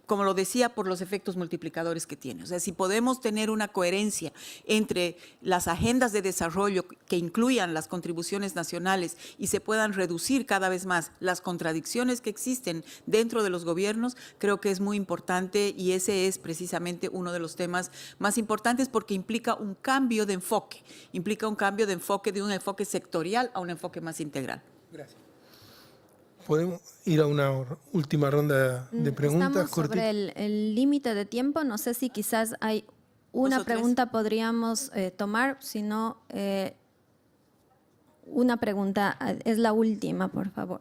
como lo decía, por los efectos multiplicadores que tiene. O sea, si podemos tener una coherencia entre las agendas de desarrollo que incluyan las contribuciones nacionales y se puedan reducir cada vez más las contradicciones que existen dentro de los gobiernos, creo que es muy importante y ese es precisamente uno de los temas más importantes porque implica un cambio de enfoque, de un enfoque sectorial a un enfoque más integral. Gracias. Podemos ir a una última ronda de preguntas. Estamos sobre el límite de tiempo. No sé si quizás hay una pregunta podríamos tomar, si no, una pregunta es la última, por favor.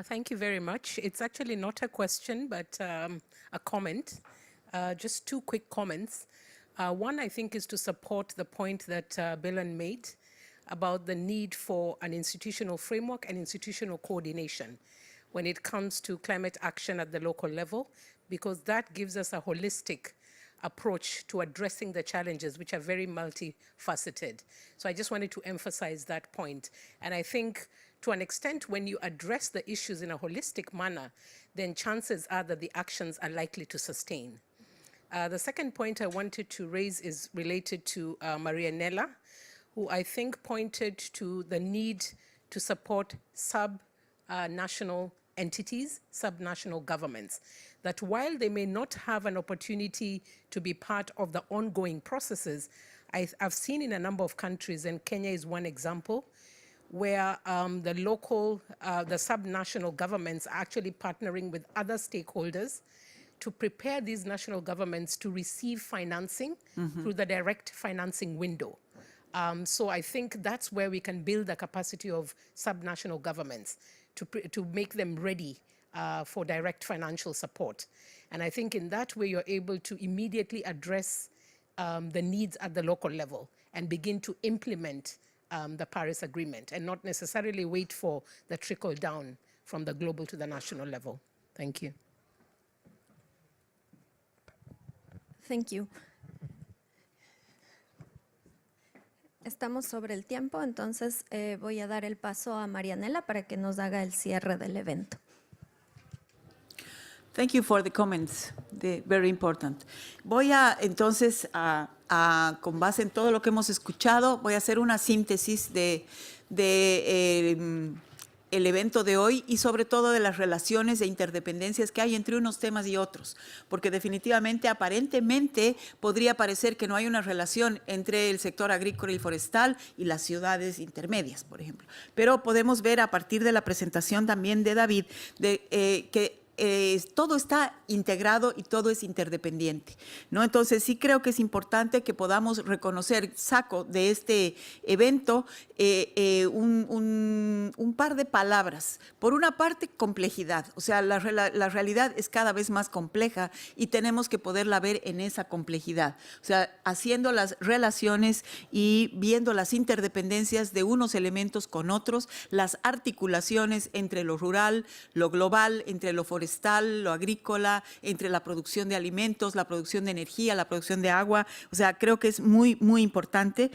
Thank you very much. It's actually not a question, but a comment. Just two quick comments. One, I think, is to support the point that Belen made about the need for an institutional framework and institutional coordination when it comes to climate action at the local level, because that gives us a holistic approach to addressing the challenges, which are very multifaceted. So I just wanted to emphasize that point. And I think to an extent, when you address the issues in a holistic manner, then chances are that the actions are likely to sustain. The second point I wanted to raise is related to Marianela, who I think pointed to the need to support sub-national entities, sub-national governments, that while they may not have an opportunity to be part of the ongoing processes, I've seen in a number of countries, and Kenya is one example, where the sub-national governments are actually partnering with other stakeholders to prepare these national governments to receive financing through the direct financing window. So I think that's where we can build the capacity of sub-national governments to make them ready for direct financial support. And I think in that way, you're able to immediately address the needs at the local level and begin to implement the Paris Agreement and not necessarily wait for the trickle down from the global to the national level. Thank you. Thank you. Estamos sobre el tiempo, entonces voy a dar el paso a Marianela para que nos haga el cierre del evento. Thank you for the comments, very important. Voy a entonces a con base en todo lo que hemos escuchado, voy a hacer una síntesis el evento de hoy y sobre todo de las relaciones e interdependencias que hay entre unos temas y otros, porque definitivamente, aparentemente, podría parecer que no hay una relación entre el sector agrícola y forestal y las ciudades intermedias, por ejemplo. Pero podemos ver a partir de la presentación también de David que todo está integrado y todo es interdependiente, ¿no? Entonces sí creo que es importante que podamos reconocer, saco de este evento un par de palabras. Por una parte, complejidad, o sea, la realidad es cada vez más compleja y tenemos que poderla ver en esa complejidad, o sea, haciendo las relaciones y viendo las interdependencias de unos elementos con otros, las articulaciones entre lo rural, lo global, entre lo forestal, lo agrícola, entre la producción de alimentos, la producción de energía, la producción de agua. O sea, creo que es muy, muy importante.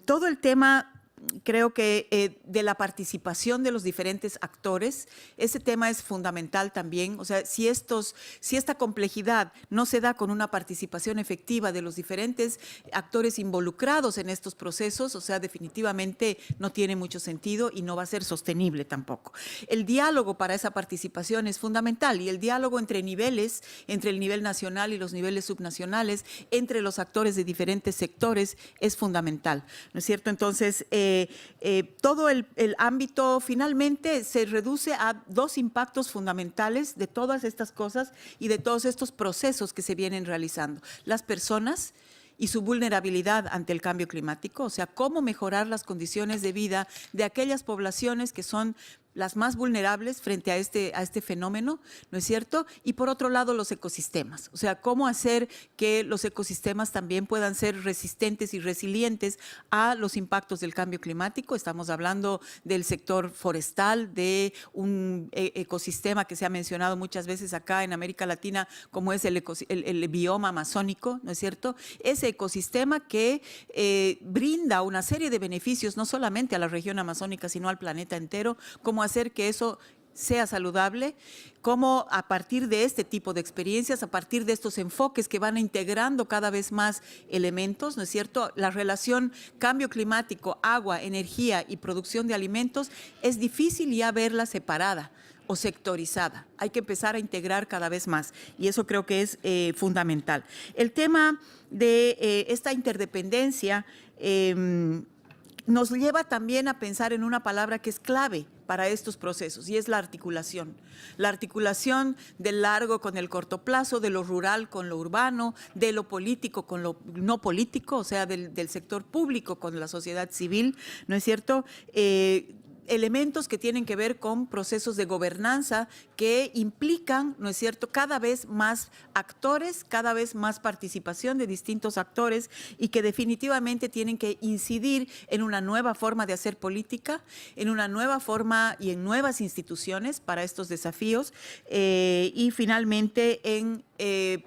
Todo el tema, creo que de la participación de los diferentes actores, ese tema es fundamental también. O sea, si esta complejidad no se da con una participación efectiva de los diferentes actores involucrados en estos procesos, o sea, definitivamente no tiene mucho sentido y no va a ser sostenible tampoco. El diálogo para esa participación es fundamental y el diálogo entre niveles, entre el nivel nacional y los niveles subnacionales, entre los actores de diferentes sectores es fundamental, ¿no es cierto? Entonces, todo el ámbito finalmente se reduce a dos impactos fundamentales de todas estas cosas y de todos estos procesos que se vienen realizando. Las personas y su vulnerabilidad ante el cambio climático, o sea, cómo mejorar las condiciones de vida de aquellas poblaciones que son las más vulnerables frente a este fenómeno, ¿no es cierto? Y por otro lado, los ecosistemas, o sea, cómo hacer que los ecosistemas también puedan ser resistentes y resilientes a los impactos del cambio climático. Estamos hablando del sector forestal, de un ecosistema que se ha mencionado muchas veces acá en América Latina, como es el bioma amazónico, ¿no es cierto? Ese ecosistema que brinda una serie de beneficios, no solamente a la región amazónica, sino al planeta entero, cómo hacer que eso sea saludable, cómo a partir de este tipo de experiencias, a partir de estos enfoques que van integrando cada vez más elementos, ¿no es cierto? La relación cambio climático, agua, energía y producción de alimentos es difícil ya verla separada o sectorizada. Hay que empezar a integrar cada vez más y eso creo que es fundamental. El tema de esta interdependencia nos lleva también a pensar en una palabra que es clave para estos procesos y es la articulación. La articulación del largo con el corto plazo, de lo rural con lo urbano, de lo político con lo no político, o sea, del sector público con la sociedad civil, ¿no es cierto? Elementos que tienen que ver con procesos de gobernanza que implican, ¿no es cierto?, cada vez más actores, cada vez más participación de distintos actores y que definitivamente tienen que incidir en una nueva forma de hacer política, en una nueva forma y en nuevas instituciones para estos desafíos y finalmente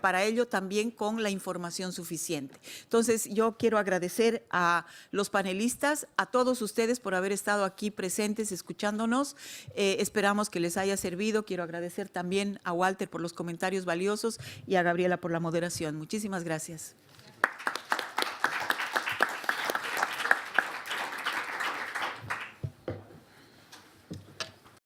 para ello también con la información suficiente. Entonces, yo quiero agradecer a los panelistas, a todos ustedes por haber estado aquí presentes, escuchándonos. Esperamos que les haya servido. Quiero agradecer también a Walter por los comentarios valiosos y a Gabriela por la moderación. Muchísimas gracias.